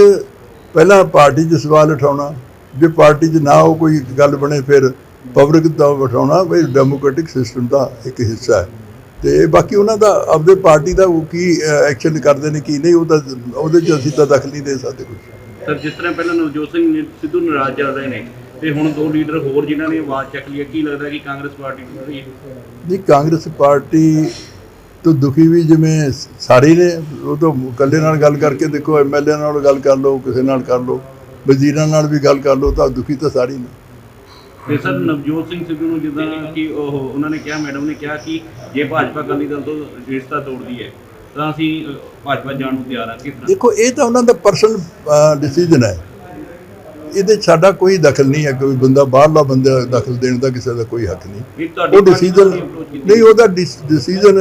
ਪਹਿਲਾਂ ਪਾਰਟੀ 'ਚ ਸਵਾਲ ਉਠਾਉਣਾ, ਜੇ ਪਾਰਟੀ 'ਚ ਨਾ ਉਹ ਕੋਈ ਗੱਲ ਬਣੇ ਫਿਰ ਪਬਲਿਕ ਦਾ ਉਠਾਉਣਾ ਵੀ ਡੈਮੋਕ੍ਰੈਟਿਕ ਸਿਸਟਮ ਦਾ ਇੱਕ ਹਿੱਸਾ ਹੈ। ਤੇ ਬਾਕੀ ਉਹਨਾਂ ਦਾ ਆਪਦੇ ਪਾਰਟੀ ਦਾ ਉਹ ਕੀ ਐਕਸ਼ਨ ਕਰਦੇ ਨੇ ਕੀ ਨਹੀਂ, ਉਹ ਤਾਂ ਉਹਦੇ 'ਚ ਅਸੀਂ ਤਾਂ ਦਖਲ ਨਹੀਂ ਦੇ ਸਕਦੇ ਕੁਝ। ਸਰ ਜਿਸ ਤਰ੍ਹਾਂ ਪਹਿਲਾਂ ਨਵਜੋਤ ਸਿੰਘ ਸਿੱਧੂ ਨਾਰਾਜ਼ ਚੱਲ ਰਹੇ ਨੇ ਤੇ ਹੁਣ 2 ਲੀਡਰ ਹੋਰ ਜਿਨ੍ਹਾਂ ਨੇ ਆਵਾਜ਼ ਚੱਕ ਲਈ ਹੈ, ਕੀ ਲੱਗਦਾ ਕਿ ਕਾਂਗਰਸ ਪਾਰਟੀ ਟੁੱਟ ਰਹੀ ਹੈ? ਨਹੀਂ, ਕਾਂਗਰਸ ਪਾਰਟੀ ਤੋਂ ਦੁਖੀ ਵੀ ਜਿਵੇਂ ਸਾਰੇ ਨੇ, ਉਹ ਤਾਂ ਇਕੱਲੇ ਨਾਲ ਗੱਲ ਕਰਕੇ ਦੇਖੋ, ਐਮਐਲਏ ਨਾਲ ਗੱਲ ਕਰ ਲਓ, ਕਿਸੇ ਨਾਲ ਕਰ ਲਓ, ਵਜ਼ੀਰਾਂ ਨਾਲ ਵੀ ਗੱਲ ਕਰ ਲਓ, ਤਾਂ ਦੁਖੀ ਤਾਂ ਸਾਰੇ ਨੇ। ਤੇ ਸਰ ਨਵਜੋਤ ਸਿੰਘ ਸਿੱਧੂ ਨੂੰ ਜਿੱਦਾਂ ਕਿ ਉਹਨਾਂ ਨੇ ਕਿਹਾ, ਮੈਡਮ ਨੇ ਕਿਹਾ ਕਿ ਜੇ ਭਾਜਪਾ ਅਕਾਲੀ ਦਲ ਤੋਂ ਰਿਸ਼ਤਾ ਤੋੜਦੀ ਹੈ ਤਾਂ ਅਸੀਂ ਭਾਜਪਾ ਜਾਣ ਨੂੰ ਤਿਆਰ ਹਾਂ, ਕਿਸ ਤਰ੍ਹਾਂ? ਦੇਖੋ ਇਹ ਤਾਂ ਉਹਨਾਂ ਦਾ ਪਰਸਨਲ ਡਿਸੀਜਨ ਹੈ, ਇਹਦੇ 'ਚ ਸਾਡਾ ਕੋਈ ਦਖਲ ਨਹੀਂ ਹੈ। ਕੋਈ ਬੰਦਾ ਬਾਹਰਲਾ ਬੰਦਾ ਦਖਲ ਦੇਣ ਦਾ ਕਿਸੇ ਦਾ ਕੋਈ ਹੱਕ ਨਹੀਂ। ਉਹ ਡਿਸੀਜਨ ਨਹੀਂ, ਉਹਦਾ ਡਿਸੀਜਨ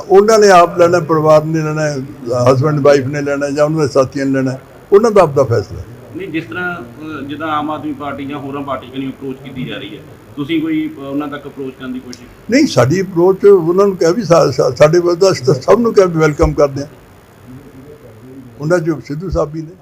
ਉਹਨਾਂ ਨੇ ਆਪ ਲੈਣਾ, ਪਰਿਵਾਰ ਨੇ ਲੈਣਾ, ਹਸਬੈਂਡ ਵਾਈਫ ਨੇ ਲੈਣਾ ਜਾਂ ਉਹਨਾਂ ਦੇ ਸਾਥੀਆਂ ਨੇ ਲੈਣਾ, ਉਹਨਾਂ ਦਾ ਆਪਦਾ ਫੈਸਲਾ। ਨਹੀਂ, ਜਿਸ ਤਰ੍ਹਾਂ ਜਿੱਦਾਂ ਆਮ ਆਦਮੀ ਪਾਰਟੀ ਜਾਂ ਹੋਰਾਂ ਪਾਰਟੀਆਂ ਨੂੰ ਅਪਰੋਚ ਕੀਤੀ ਜਾ ਰਹੀ ਹੈ, ਤੁਸੀਂ ਕੋਈ ਉਹਨਾਂ ਤੱਕ ਅਪਰੋਚ ਕਰਨ ਦੀ ਕੋਸ਼ਿਸ਼? ਨਹੀਂ, ਸਾਡੀ ਅਪਰੋਚ ਉਹਨਾਂ ਨੂੰ ਕਿਹਾ ਵੀ ਸਾਡੇ ਵੱਲ ਅਸੀਂ ਤਾਂ ਸਭ ਨੂੰ ਕਿਹਾ ਵੀ ਵੈਲਕਮ ਕਰਦੇ ਹਾਂ, ਉਹਨਾਂ 'ਚ ਸਿੱਧੂ ਸਾਹਿਬ ਵੀ ਨੇ।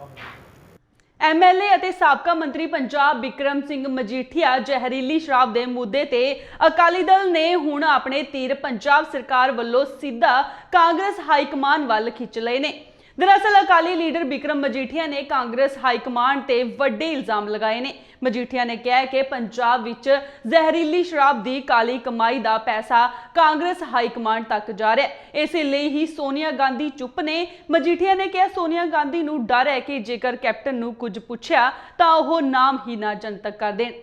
ਐਮਐਲਏ ਅਤੇ ਸਾਬਕਾ ਮੰਤਰੀ ਪੰਜਾਬ ਬਿਕਰਮ ਸਿੰਘ ਮਜੀਠੀਆ ਜ਼ਹਿਰੀਲੀ ਸ਼ਰਾਬ ਦੇ ਮੁੱਦੇ ਤੇ ਅਕਾਲੀ ਦਲ ਨੇ ਹੁਣ ਆਪਣੇ ਤੀਰ ਪੰਜਾਬ ਸਰਕਾਰ ਵੱਲੋਂ ਸਿੱਧਾ ਕਾਂਗਰਸ ਹਾਈ ਕਮਾਨ ਵੱਲ ਖਿੱਚ ਲਏ ਨੇ। दरअसल अकाली लीडर बिक्रम मजीठिया ने कांग्रेस हाईकमान ते वड्डे इल्जाम लगाए ने। मजीठिया ने कहा कि पंजाब विच जहरीली शराब दी काली कमाई दा पैसा कांग्रेस हाईकमान तक जा रहा है। इस लई ही सोनिया गांधी चुप ने। मजीठिया ने कहा सोनिया गांधी नूं डर है कि जेकर कैप्टन नूं कुछ पुछया तां ओह नाम ही ना जनतक कर देण।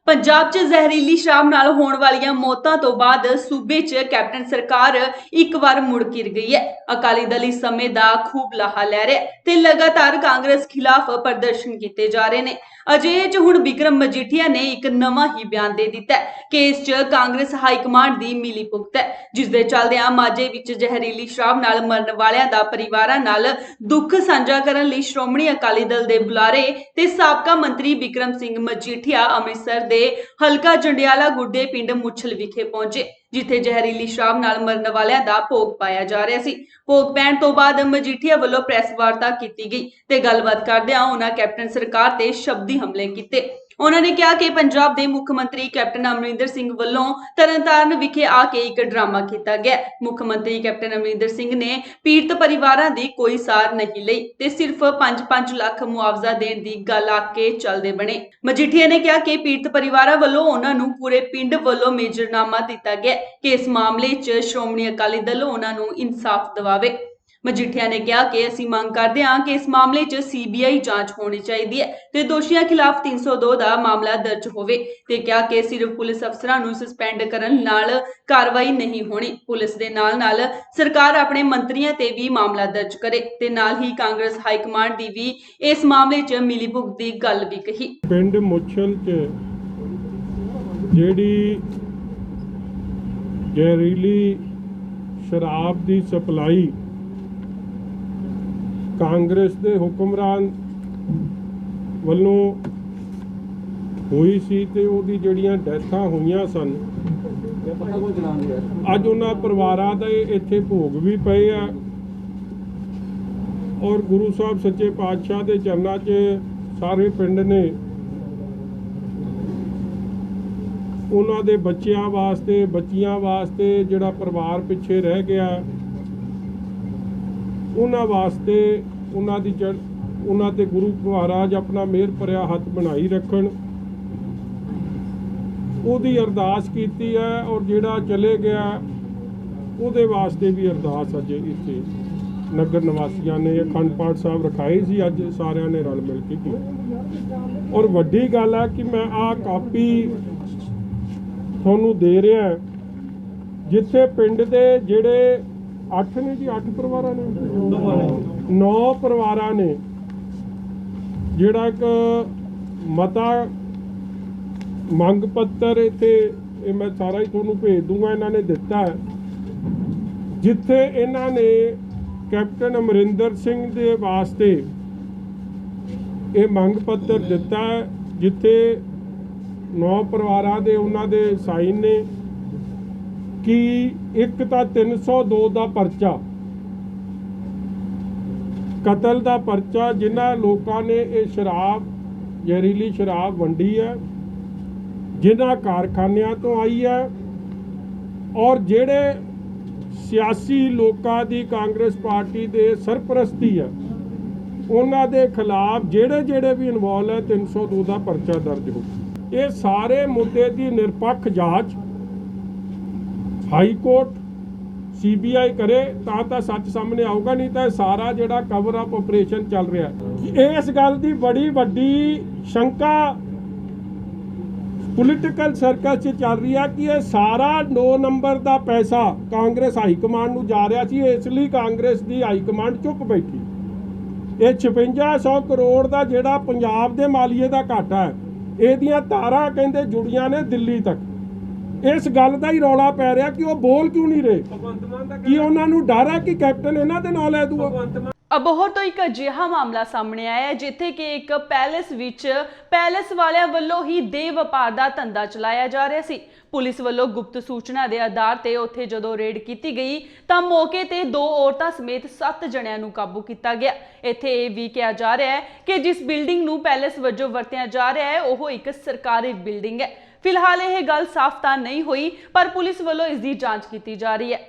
पंजाब 'ਚ ਜ਼ਹਿਰੀਲੀ ਸ਼ਰਾਬ ਨਾਲ ਹੋਣ ਵਾਲੀਆਂ ਮੌਤਾਂ ਤੋਂ ਬਾਅਦ ਸੂਬੇ 'ਚ ਕੈਪਟਨ ਸਰਕਾਰ ਇੱਕ ਵਾਰ ਮੁੜ ਘਿਰ ਗਈ ਹੈ। ਅਕਾਲੀ ਦਲ ਇਸ ਸਮੇਂ ਦਾ ਖੂਬ ਲਾਹਾ ਲੈ ਰਿਹਾ ਤੇ ਲਗਾਤਾਰ ਕਾਂਗਰਸ ਖਿਲਾਫ ਪ੍ਰਦਰਸ਼ਨ ਕੀਤੇ ਜਾ ਰਹੇ ਨੇ। ਅਜਿਹੇ 'ਚ ਹੁਣ ਬਿਕਰਮ ਮਜੀਠੀਆ ਨੇ ਇੱਕ ਨਵਾਂ ਹੀ ਬਿਆਨ ਦੇ ਦਿੱਤਾ ਹੈ ਕਿ ਇਸ 'ਚ ਕਾਂਗਰਸ ਹਾਈ ਕਮਾਂਡ ਦੀ ਮਿਲੀ ਭੁਗਤ ਹੈ, ਜਿਸ ਦੇ ਚੱਲਦਿਆਂ ਮਾਝੇ ਵਿੱਚ ਜ਼ਹਿਰੀਲੀ ਸ਼ਰਾਬ ਨਾਲ ਮਰਨ ਵਾਲਿਆਂ ਦਾ ਪਰਿਵਾਰਾਂ ਨਾਲ ਦੁੱਖ ਸਾਂਝਾ ਕਰਨ ਲਈ ਸ਼੍ਰੋਮਣੀ ਅਕਾਲੀ ਦਲ ਦੇ ਬੁਲਾਰੇ ਤੇ ਸਾਬਕਾ ਮੰਤਰੀ ਬਿਕਰਮ ਸਿੰਘ ਮਜੀਠੀਆ ਅੰਮ੍ਰਿਤਸਰ ਦੇ ਹਲਕਾ ਜੰਡਿਆਲਾ ਗੁੱਡੇ ਪਿੰਡ ਮੁੱਛਲ ਵਿਖੇ ਪਹੁੰਚੇ, ਜਿੱਥੇ ਜ਼ਹਿਰੀਲੀ ਸ਼ਰਾਬ ਨਾਲ ਮਰਨ ਵਾਲਿਆਂ ਦਾ ਭੋਗ ਪਾਇਆ ਜਾ ਰਿਹਾ ਸੀ। ਭੋਗ ਪੈਣ ਤੋਂ ਬਾਅਦ ਮਜੀਠੀਆ ਵੱਲੋਂ ਪ੍ਰੈਸ ਵਾਰਤਾ ਕੀਤੀ ਗਈ ਤੇ ਗੱਲਬਾਤ ਕਰਦਿਆਂ ਉਹਨਾਂ ਕੈਪਟਨ ਸਰਕਾਰ ਤੇ ਸ਼ਬਦੀ ਹਮਲੇ ਕੀਤੇ। ਉਹਨਾਂ ਨੇ ਕਿਹਾ ਕਿ ਪੰਜਾਬ ਦੇ ਮੁੱਖ ਮੰਤਰੀ ਕੈਪਟਨ ਅਮਰਿੰਦਰ ਸਿੰਘ ਵੱਲੋਂ ਤਰਨਤਾਰਨ ਵਿਖੇ ਆ ਕੇ ਇੱਕ ਡਰਾਮਾ ਕੀਤਾ ਗਿਆ। ਮੁੱਖ ਮੰਤਰੀ ਕੈਪਟਨ ਅਮਰਿੰਦਰ ਸਿੰਘ ਨੇ ਪੀੜਤ ਪਰਿਵਾਰਾਂ ਦੀ ਕੋਈ ਸਾਰ ਨਹੀਂ ਲਈ ਤੇ ਸਿਰਫ 5-5 ਲੱਖ ਮੁਆਵਜ਼ਾ ਦੇਣ ਦੀ ਗੱਲ ਆ ਕੇ ਚੱਲਦੇ ਬਣੇ। ਮਜੀਠੀਆ ਨੇ ਕਿਹਾ ਕਿ ਪੀੜਤ ਪਰਿਵਾਰਾਂ ਵੱਲੋਂ ਉਹਨਾਂ ਨੂੰ ਪੂਰੇ ਪਿੰਡ ਵੱਲੋਂ ਮੇਜਰਨਾਮਾ ਦਿੱਤਾ ਗਿਆ ਕਿ ਇਸ ਮਾਮਲੇ 'ਚ ਸ਼੍ਰੋਮਣੀ ਅਕਾਲੀ ਦਲ ਉਹਨਾਂ ਨੂੰ ਇਨਸਾਫ ਦਿਵਾਵੇ। ਮਜੀਠੀਆ ਨੇ ਕਿਹਾ ਕਿ ਅਸੀਂ ਮੰਗ ਕਰਦੇ ਹਾਂ ਕਿ ਇਸ ਮਾਮਲੇ 'ਚ CBI ਜਾਂਚ ਹੋਣੀ ਚਾਹੀਦੀ ਹੈ ਤੇ ਦੋਸ਼ੀਆਂ ਖਿਲਾਫ 302 ਦਾ ਮਾਮਲਾ ਦਰਜ ਹੋਵੇ ਤੇ ਕਿਹਾ ਕਿ ਸਿਰਫ ਪੁਲਿਸ ਅਫਸਰਾਂ ਨੂੰ ਸਸਪੈਂਡ ਕਰਨ ਨਾਲ ਕਾਰਵਾਈ ਨਹੀਂ ਹੋਣੀ। ਪੁਲਿਸ ਦੇ ਨਾਲ ਸਰਕਾਰ ਆਪਣੇ ਮੰਤਰੀਆਂ ਤੇ ਵੀ ਮਾਮਲਾ ਦਰਜ ਕਰੇ ਤੇ ਨਾਲ ਹੀ ਕਾਂਗਰਸ ਹਾਈ ਕਮਾਂਡ ਦੀ ਵੀ ਇਸ ਮਾਮਲੇ 'ਚ ਮਿਲੀਭੁਗਤ ਦੀ ਗੱਲ ਵੀ ਕਹੀ। ਪਿੰਡ ਮੁੱਛਲ 'ਚ ਜਿਹੜੀ ਜ਼ਹਿਰੀਲੀ ਸ਼ਰਾਬ ਦੀ ਸਪਲਾਈ ਕਾਂਗਰਸ ਦੇ ਹੁਕਮਰਾਨ ਵੱਲੋਂ ਹੋਈ ਸੀ ਤੇ ਉਹਦੀ ਜਿਹੜੀਆਂ ਡੈਥਾਂ ਹੋਈਆਂ ਸਨ, ਅੱਜ ਉਹਨਾਂ ਪਰਿਵਾਰਾਂ ਦੇ ਇੱਥੇ ਭੋਗ ਵੀ ਪਏ ਆ ਔਰ ਗੁਰੂ ਸਾਹਿਬ ਸੱਚੇ ਪਾਤਸ਼ਾਹ ਦੇ ਚਰਨਾਂ 'ਚ ਸਾਰੇ ਪਿੰਡ ਨੇ ਉਹਨਾਂ ਦੇ ਬੱਚਿਆਂ ਵਾਸਤੇ ਬੱਚੀਆਂ ਵਾਸਤੇ ਜਿਹੜਾ ਪਰਿਵਾਰ ਪਿੱਛੇ ਰਹਿ ਗਿਆ ਉਹਨਾਂ ਵਾਸਤੇ ਉਹਨਾਂ ਤੇ ਗੁਰੂ ਮਹਾਰਾਜ ਆਪਣਾ ਮਿਹਰ ਭਰਿਆ ਹੱਥ ਬਣਾਈ ਰੱਖਣ, ਉਹਦੀ ਅਰਦਾਸ ਕੀਤੀ ਹੈ ਔਰ ਜਿਹੜਾ ਚਲੇ ਗਿਆ ਉਹਦੇ ਵਾਸਤੇ ਵੀ ਅਰਦਾਸ ਅੱਜ ਇੱਥੇ ਨਗਰ ਨਿਵਾਸੀਆਂ ਨੇ ਅਖੰਡ ਪਾਠ ਸਾਹਿਬ ਰਖਾਏ ਸੀ, ਅੱਜ ਸਾਰਿਆਂ ਨੇ ਰਲ ਮਿਲ ਕੇ ਕੀਤੀ। ਔਰ ਵੱਡੀ ਗੱਲ ਹੈ ਕਿ ਮੈਂ ਆਹ ਕਾਪੀ ਤੁਹਾਨੂੰ ਦੇ ਰਿਹਾ ਜਿੱਥੇ ਪਿੰਡ ਦੇ ਜਿਹੜੇ 8 ਨੇ ਜੀ 8 ਪਰਿਵਾਰਾਂ ਨੇ 9 ਪਰਿਵਾਰਾਂ ਨੇ ਜਿਹੜਾ ਇੱਕ ਮਤਾ ਮੰਗ ਪੱਤਰ ਇੱਥੇ ਇਹ ਮੈਂ ਸਾਰਾ ਹੀ ਤੁਹਾਨੂੰ ਭੇਜ ਦੂੰਗਾ, ਇਹਨਾਂ ਨੇ ਦਿੱਤਾ ਹੈ ਜਿੱਥੇ ਇਹਨਾਂ ਨੇ ਕੈਪਟਨ ਅਮਰਿੰਦਰ ਸਿੰਘ ਦੇ ਵਾਸਤੇ ਇਹ ਮੰਗ ਪੱਤਰ ਦਿੱਤਾ ਹੈ, ਜਿੱਥੇ 9 ਪਰਿਵਾਰਾਂ ਦੇ ਉਹਨਾਂ ਦੇ ਸਾਈਨ ਨੇ ਕਿ ਇੱਕ ਤਾਂ 302 ਦਾ ਪਰਚਾ ਕਤਲ ਦਾ ਪਰਚਾ ਜਿਨ੍ਹਾਂ ਲੋਕਾਂ ਨੇ ਇਹ ਸ਼ਰਾਬ ਜ਼ਹਿਰੀਲੀ ਸ਼ਰਾਬ ਵੰਡੀ ਹੈ, ਜਿਨ੍ਹਾਂ ਕਾਰਖਾਨਿਆਂ ਤੋਂ ਆਈ ਹੈ ਔਰ ਜਿਹੜੇ ਸਿਆਸੀ ਲੋਕਾਂ ਦੀ ਕਾਂਗਰਸ ਪਾਰਟੀ ਦੇ ਸਰਪ੍ਰਸਤੀ ਹੈ ਉਹਨਾਂ ਦੇ ਖਿਲਾਫ ਜਿਹੜੇ ਵੀ ਇਨਵੋਲਵ ਹੈ 302 ਦਾ ਪਰਚਾ ਦਰਜ ਹੋ। ਇਹ ਸਾਰੇ ਮੁੱਦੇ ਦੀ ਨਿਰਪੱਖ ਜਾਂਚ ਹਾਈ ਕੋਰਟ CBI करे ਤਾਂ ਸੱਚ ਸਾਹਮਣੇ ਆਊਗਾ, ਨਹੀਂ ਤਾਂ ਸਾਰਾ ਜਿਹੜਾ ਕਵਰ ਅਪ ਆਪਰੇਸ਼ਨ ਚੱਲ ਰਿਹਾ। ਇਸ ਗੱਲ ਦੀ ਬੜੀ ਵੱਡੀ ਸ਼ੰਕਾ ਪੋਲੀਟੀਕਲ ਸਰਕਲ 'ਚ ਚੱਲ ਰਹੀ ਹੈ ਕਿ ਇਹ ਸਾਰਾ 9 ਨੰਬਰ ਦਾ ਪੈਸਾ ਕਾਂਗਰਸ ਹਾਈ ਕਮਾਂਡ ਨੂੰ ਜਾ ਰਿਹਾ ਸੀ, ਇਸ ਲਈ ਕਾਂਗਰਸ ਦੀ ਹਾਈ ਕਮਾਂਡ ਚੁੱਪ ਬੈਠੀ। ਇਹ 5600 ਕਰੋੜ ਦਾ ਜਿਹੜਾ ਪੰਜਾਬ ਦੇ ਮਾਲੀਏ ਦਾ ਘਾਟਾ ਹੈ, ਇਹਦੀਆਂ ਤਾਰਾਂ ਕਹਿੰਦੇ ਜੁੜੀਆਂ ਨੇ ਦਿੱਲੀ ਤੱਕ। ਇਸ ਗੱਲ ਦਾ ਹੀ ਰੌਲਾ ਪੈ ਰਿਹਾ ਕਿ ਉਹ ਬੋਲ ਕਿਉਂ ਨਹੀਂ ਰਹੇ, ਕਿ ਉਹਨਾਂ ਨੂੰ ਡਰ ਹੈ ਕਿ ਕੈਪਟਨ ਇਹਨਾਂ ਦੇ ਨਾਲ ਲੈ ਦੂਗਾ। ਅਬੋਹਰ ਤੋਂ ਇੱਕ ਅਜਿਹਾ ਮਾਮਲਾ ਸਾਹਮਣੇ ਆਇਆ ਹੈ ਜਿੱਥੇ ਕਿ ਇੱਕ ਪੈਲੇਸ ਵਿੱਚ ਪੈਲੇਸ ਵਾਲਿਆਂ ਵੱਲੋਂ ਹੀ ਦੇਹ ਵਪਾਰ ਦਾ ਧੰਦਾ ਚਲਾਇਆ ਜਾ ਰਿਹਾ ਸੀ। ਪੁਲਿਸ ਵੱਲੋਂ ਗੁਪਤ ਸੂਚਨਾ ਦੇ ਆਧਾਰ ਤੇ ਉੱਥੇ ਜਦੋਂ ਰੇਡ ਕੀਤੀ ਗਈ ਤਾਂ ਮੌਕੇ ਤੇ 2 ਔਰਤਾਂ ਸਮੇਤ 7 ਜਣਿਆਂ ਨੂੰ ਕਾਬੂ ਕੀਤਾ ਗਿਆ। ਇੱਥੇ ਇਹ ਵੀ ਕਿਹਾ ਜਾ ਰਿਹਾ ਹੈ ਕਿ ਜਿਸ ਬਿਲਡਿੰਗ ਨੂੰ ਪੈਲੇਸ ਵਜੋਂ ਵਰਤਿਆ ਜਾ ਰਿਹਾ ਹੈ ਉਹ ਇੱਕ ਸਰਕਾਰੀ ਬਿਲਡਿੰਗ ਹੈ। ਫਿਲਹਾਲ ਇਹ ਗੱਲ ਸਾਫ਼ ਤਾਂ ਨਹੀਂ ਹੋਈ, ਪਰ ਪੁਲਿਸ ਵੱਲੋਂ ਇਸ ਦੀ ਜਾਂਚ ਕੀਤੀ ਜਾ ਰਹੀ ਹੈ।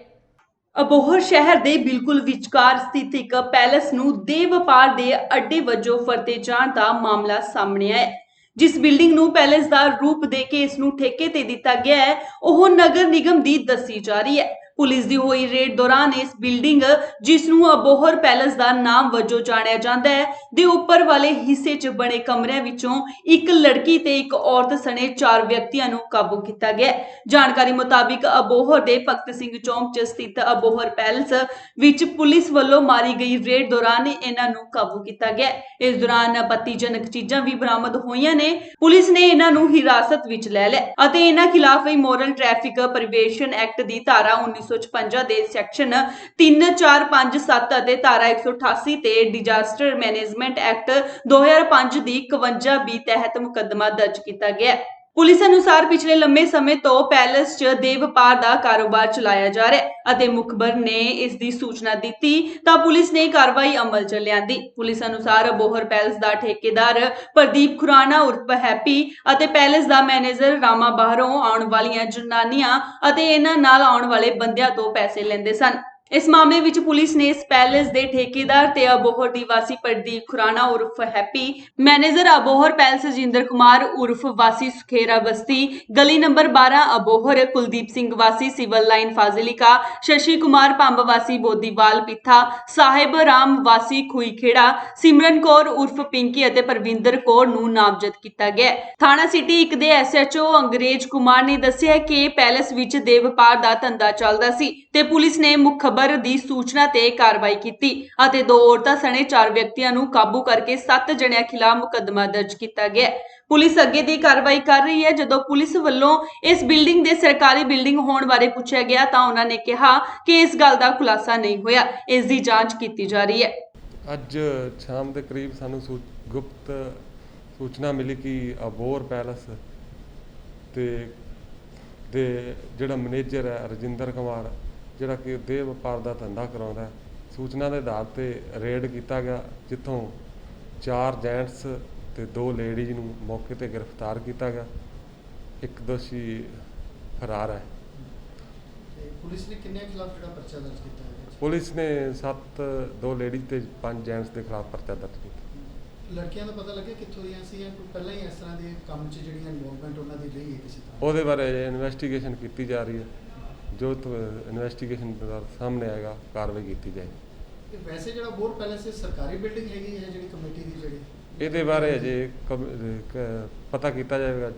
ਅਬੋਹਰ ਸ਼ਹਿਰ ਦੇ ਬਿਲਕੁਲ ਵਿਚਕਾਰ ਸਥਿਤ ਇੱਕ ਪੈਲਸ ਨੂੰ ਦੇਹ ਵਪਾਰ ਦੇ ਅੱਡੇ ਵਜੋਂ ਵਰਤੇ ਜਾਣ ਦਾ ਮਾਮਲਾ ਸਾਹਮਣੇ ਆਇਆ ਹੈ। ਜਿਸ ਬਿਲਡਿੰਗ ਨੂੰ ਪੈਲਸ ਦਾ ਰੂਪ ਦੇ ਕੇ ਇਸ ਨੂੰ ਠੇਕੇ ਤੇ ਦਿੱਤਾ ਗਿਆ ਹੈ, ਉਹ ਨਗਰ ਨਿਗਮ ਦੀ ਦੱਸੀ ਜਾ ਰਹੀ ਹੈ। ਪੁਲਿਸ ਦੀ ਹੋਈ ਰੇਡ ਦੌਰਾਨ ਇਸ ਬਿਲਡਿੰਗ, ਜਿਸ ਨੂੰ ਅਬੋਹਰ ਪੈਲਸ ਦਾ ਨਾਮ ਵਜੋਂ ਜਾਣਿਆ ਜਾਂਦਾ ਹੈ, ਦੇ ਉੱਪਰ ਵਾਲੇ ਹਿੱਸੇ 'ਚ ਬਣੇ ਕਮਰਿਆਂ ਵਿੱਚੋਂ ਇੱਕ ਲੜਕੀ ਤੇ ਇੱਕ ਔਰਤ ਸਣੇ 4 ਵਿਅਕਤੀਆਂ ਨੂੰ ਕਾਬੂ ਕੀਤਾ ਗਿਆ। ਜਾਣਕਾਰੀ ਮੁਤਾਬਿਕ ਅਬੋਹਰ ਦੇ ਭਗਤ ਸਿੰਘ ਚੌਂਕ 'ਚ ਸਥਿਤ ਅਬੋਹਰ ਪੈਲਸ ਵਿੱਚ ਪੁਲਿਸ ਵੱਲੋਂ ਮਾਰੀ ਗਈ ਰੇਡ ਦੌਰਾਨ ਇਹਨਾਂ ਨੂੰ ਕਾਬੂ ਕੀਤਾ ਗਿਆ। ਇਸ ਦੌਰਾਨ ਆਪੱਤੀਜਨਕ ਚੀਜ਼ਾਂ ਵੀ ਬਰਾਮਦ ਹੋਈਆਂ ਨੇ। ਪੁਲਿਸ ਨੇ ਇਹਨਾਂ ਨੂੰ ਹਿਰਾਸਤ ਵਿੱਚ ਲੈ ਲਿਆ ਅਤੇ ਇਹਨਾਂ ਖਿਲਾਫ ਇਮੋਰਲ ਟ੍ਰੈਫਿਕ ਪ੍ਰੀਵੈਂਸ਼ਨ ਐਕਟ ਦੀ ਧਾਰਾ 1956 ਦੇ ਸੈਕਸ਼ਨ 3, 4, 5, 7 ਅਤੇ ਧਾਰਾ 188 ਤੇ ਡਿਜ਼ਾਸਟਰ ਮੈਨੇਜਮੈਂਟ ਐਕਟ 2005 ਦੀ 51B ਤਹਿਤ ਮੁਕੱਦਮਾ ਦਰਜ ਕੀਤਾ ਗਿਆ। ਪੁਲਿਸ ਅਨੁਸਾਰ ਪਿਛਲੇ ਲੰਮੇ ਸਮੇਂ ਤੋਂ ਪੈਲਸ 'ਚ ਦੇਹ ਵਪਾਰ ਦਾ ਕਾਰੋਬਾਰ ਚਲਾਇਆ ਜਾ ਰਿਹਾ ਹੈ ਅਤੇ ਮੁਖਬਰ ਨੇ ਇਸ ਦੀ ਸੂਚਨਾ ਦਿੱਤੀ ਤਾਂ ਪੁਲਿਸ ਨੇ ਕਾਰਵਾਈ ਅਮਲ 'ਚ ਲਿਆਂਦੀ। ਪੁਲਿਸ ਅਨੁਸਾਰ ਅਬੋਹਰ ਪੈਲਸ ਦਾ ਠੇਕੇਦਾਰ ਪ੍ਰਦੀਪ ਖੁਰਾਨਾ ਉਰਫ ਹੈਪੀ ਅਤੇ ਪੈਲਸ ਦਾ ਮੈਨੇਜਰ ਰਾਮਾ ਬਾਹਰੋਂ ਆਉਣ ਵਾਲੀਆਂ ਜਨਾਨੀਆਂ ਅਤੇ ਇਹਨਾਂ ਨਾਲ ਆਉਣ ਵਾਲੇ ਬੰਦਿਆਂ ਤੋਂ ਪੈਸੇ ਲੈਂਦੇ ਸਨ। ਇਸ ਮਾਮਲੇ ਵਿੱਚ ਪੁਲਿਸ ਨੇ ਇਸ ਪੈਲਸ ਦੇ ਠੇਕੇਦਾਰ ਤੇ ਅਬੋਹਰ ਦੀ ਵਾਸੀ ਪ੍ਰਦੀਪ ਖੁਰਾਨਾ ਉਰਫ happy, manager Abohar palace Jinder Kumar ਉਰਫ ਵਾਸੀ ਸੁਖੇਰਾ ਬਸਤੀ, ਗਲੀ ਨੰਬਰ 12 ਅਬੋਹਰ, ਕੁਲਦੀਪ ਸਿੰਘ ਵਾਸੀ ਸਿਵਲ ਲਾਈਨ ਫਾਜ਼ਿਲਿਕਾ, ਸ਼ਸ਼ੀ ਕੁਮਾਰ ਪੰਬ ਵਾਸੀ ਬੋਦੀਵਾਲ ਪਿੱਥਾ, ਸਾਹਿਬ ਰਾਮ ਵਾਸੀ ਖੂਈਖੇੜਾ, ਸਿਮਰਨ ਕੌਰ ਉਰਫ ਪਿੰਕੀ ਅਤੇ ਪ੍ਰਵਿੰਦਰ ਕੌਰ ਨੂੰ ਨਾਮਜ਼ਦ ਕੀਤਾ ਗਿਆ। ਥਾਣਾ ਸਿਟੀ 1 ਦੇ SHO ਅੰਗਰੇਜ਼ ਕੁਮਾਰ ਨੇ ਦੱਸਿਆ ਕਿ ਪੈਲਸ ਵਿੱਚ ਦੇਹ ਵਪਾਰ ਦਾ ਧੰਦਾ ਚੱਲਦਾ ਸੀ ਤੇ ਪੁਲਿਸ ਨੇ ਮੁਖਬਰ ਦੀ ਸੂਚਨਾ ਤੇ ਕਾਰਵਾਈ ਕੀਤੀ ਅਤੇ 2 ਔਰਤਾਂ ਸਣੇ 4 ਵਿਅਕਤੀਆਂ ਨੂੰ ਕਾਬੂ ਕਰਕੇ 7 ਜਣਿਆਂ ਖਿਲਾਫ ਮੁਕੱਦਮਾ ਦਰਜ ਕੀਤਾ ਗਿਆ। ਪੁਲਿਸ ਅੱਗੇ ਦੀ ਕਾਰਵਾਈ ਕਰ ਰਹੀ ਹੈ। ਜਦੋਂ ਪੁਲਿਸ ਵੱਲੋਂ ਇਸ ਬਿਲਡਿੰਗ ਦੇ ਸਰਕਾਰੀ ਬਿਲਡਿੰਗ ਹੋਣ ਬਾਰੇ ਪੁੱਛਿਆ ਗਿਆ ਤਾਂ ਉਹਨਾਂ ਨੇ ਕਿਹਾ ਕਿ ਇਸ ਗੱਲ ਦਾ ਖੁਲਾਸਾ ਨਹੀਂ ਹੋਇਆ, ਇਸ ਦੀ ਜਾਂਚ ਕੀਤੀ ਜਾ ਰਹੀ ਹੈ। ਅੱਜ ਸ਼ਾਮ ਦੇ ਕਰੀਬ ਸਾਨੂੰ ਗੁਪਤ ਸੂਚਨਾ ਮਿਲੀ ਕਿ ਅਬੋਹਰ ਪੈਲਸ ਤੇ ਜਿਹੜਾ ਮੈਨੇਜਰ ਹੈ ਰਜਿੰਦਰ ਕੁਮਾਰ, ਜਿਹੜਾ ਕਿ ਦੇਹ ਵਪਾਰ ਦਾ ਧੰਦਾ ਕਰਾਉਂਦਾ, ਸੂਚਨਾ ਦੇ ਆਧਾਰ ਤੇ ਰੇਡ ਕੀਤਾ ਗਿਆ, ਜਿੱਥੋਂ 4 ਜੈਂਟਸ ਤੇ 2 ਲੇਡੀਜ਼ ਨੂੰ ਮੌਕੇ ਤੇ ਗ੍ਰਿਫਤਾਰ ਕੀਤਾ ਗਿਆ। ਇੱਕ ਦੋਸ਼ੀ ਫਰਾਰ ਹੈ। ਪੁਲਿਸ ਨੇ ਕਿੰਨੇ ਖਿਲਾਫ ਜਿਹੜਾ ਪਰਚਾ ਦਰਜ ਕੀਤਾ ਹੈ? ਪੁਲਿਸ ਨੇ 2 ਲੇਡੀਜ਼ ਤੇ 5 ਜੈਂਟਸ ਦੇ ਖਿਲਾਫ ਪਰਚਾ ਦਰਜ ਕੀਤਾ। ਲੜਕੀਆਂ ਦਾ ਪਤਾ ਲੱਗਿਆ ਕਿੱਥੋਂ ਦੀਆਂ ਸੀ ਜਾਂ ਕੋਈ ਪਹਿਲਾਂ ਹੀ ਇਸ ਤਰ੍ਹਾਂ ਦੇ ਕੰਮ 'ਚ ਜਿਹੜੀਆਂ ਇਨਵੋਲਵਮੈਂਟ ਉਹਨਾਂ ਦੀ ਰਹੀ ਹੈ ਕਿਸੇ ਤਰ੍ਹਾਂ? ਉਹਦੇ ਬਾਰੇ ਇਨਵੈਸਟੀਗੇਸ਼ਨ ਕੀਤੀ ਜਾ ਰਹੀ ਹੈ। ਜੋ ਇਨਵੈਸਟੀਗੇਸ਼ਨ ਦਾ ਸਾਹਮਣੇ ਆਏਗਾ ਕਾਰਵਾਈ ਕੀਤੀ ਜਾਏਗੀ। ਵੈਸੇ ਜਿਹੜਾ ਅਬੋਹਰ ਪੈਲੇਸ ਸਰਕਾਰੀ ਬਿਲਡਿੰਗ ਹੈਗੀ ਹੈ ਜਿਹੜੀ ਕਮੇਟੀ ਦੀ ਜਿਹੜੀ? ਇਹਦੇ ਬਾਰੇ ਅਜੇ ਪਤਾ ਕੀਤਾ ਜਾਏਗਾ।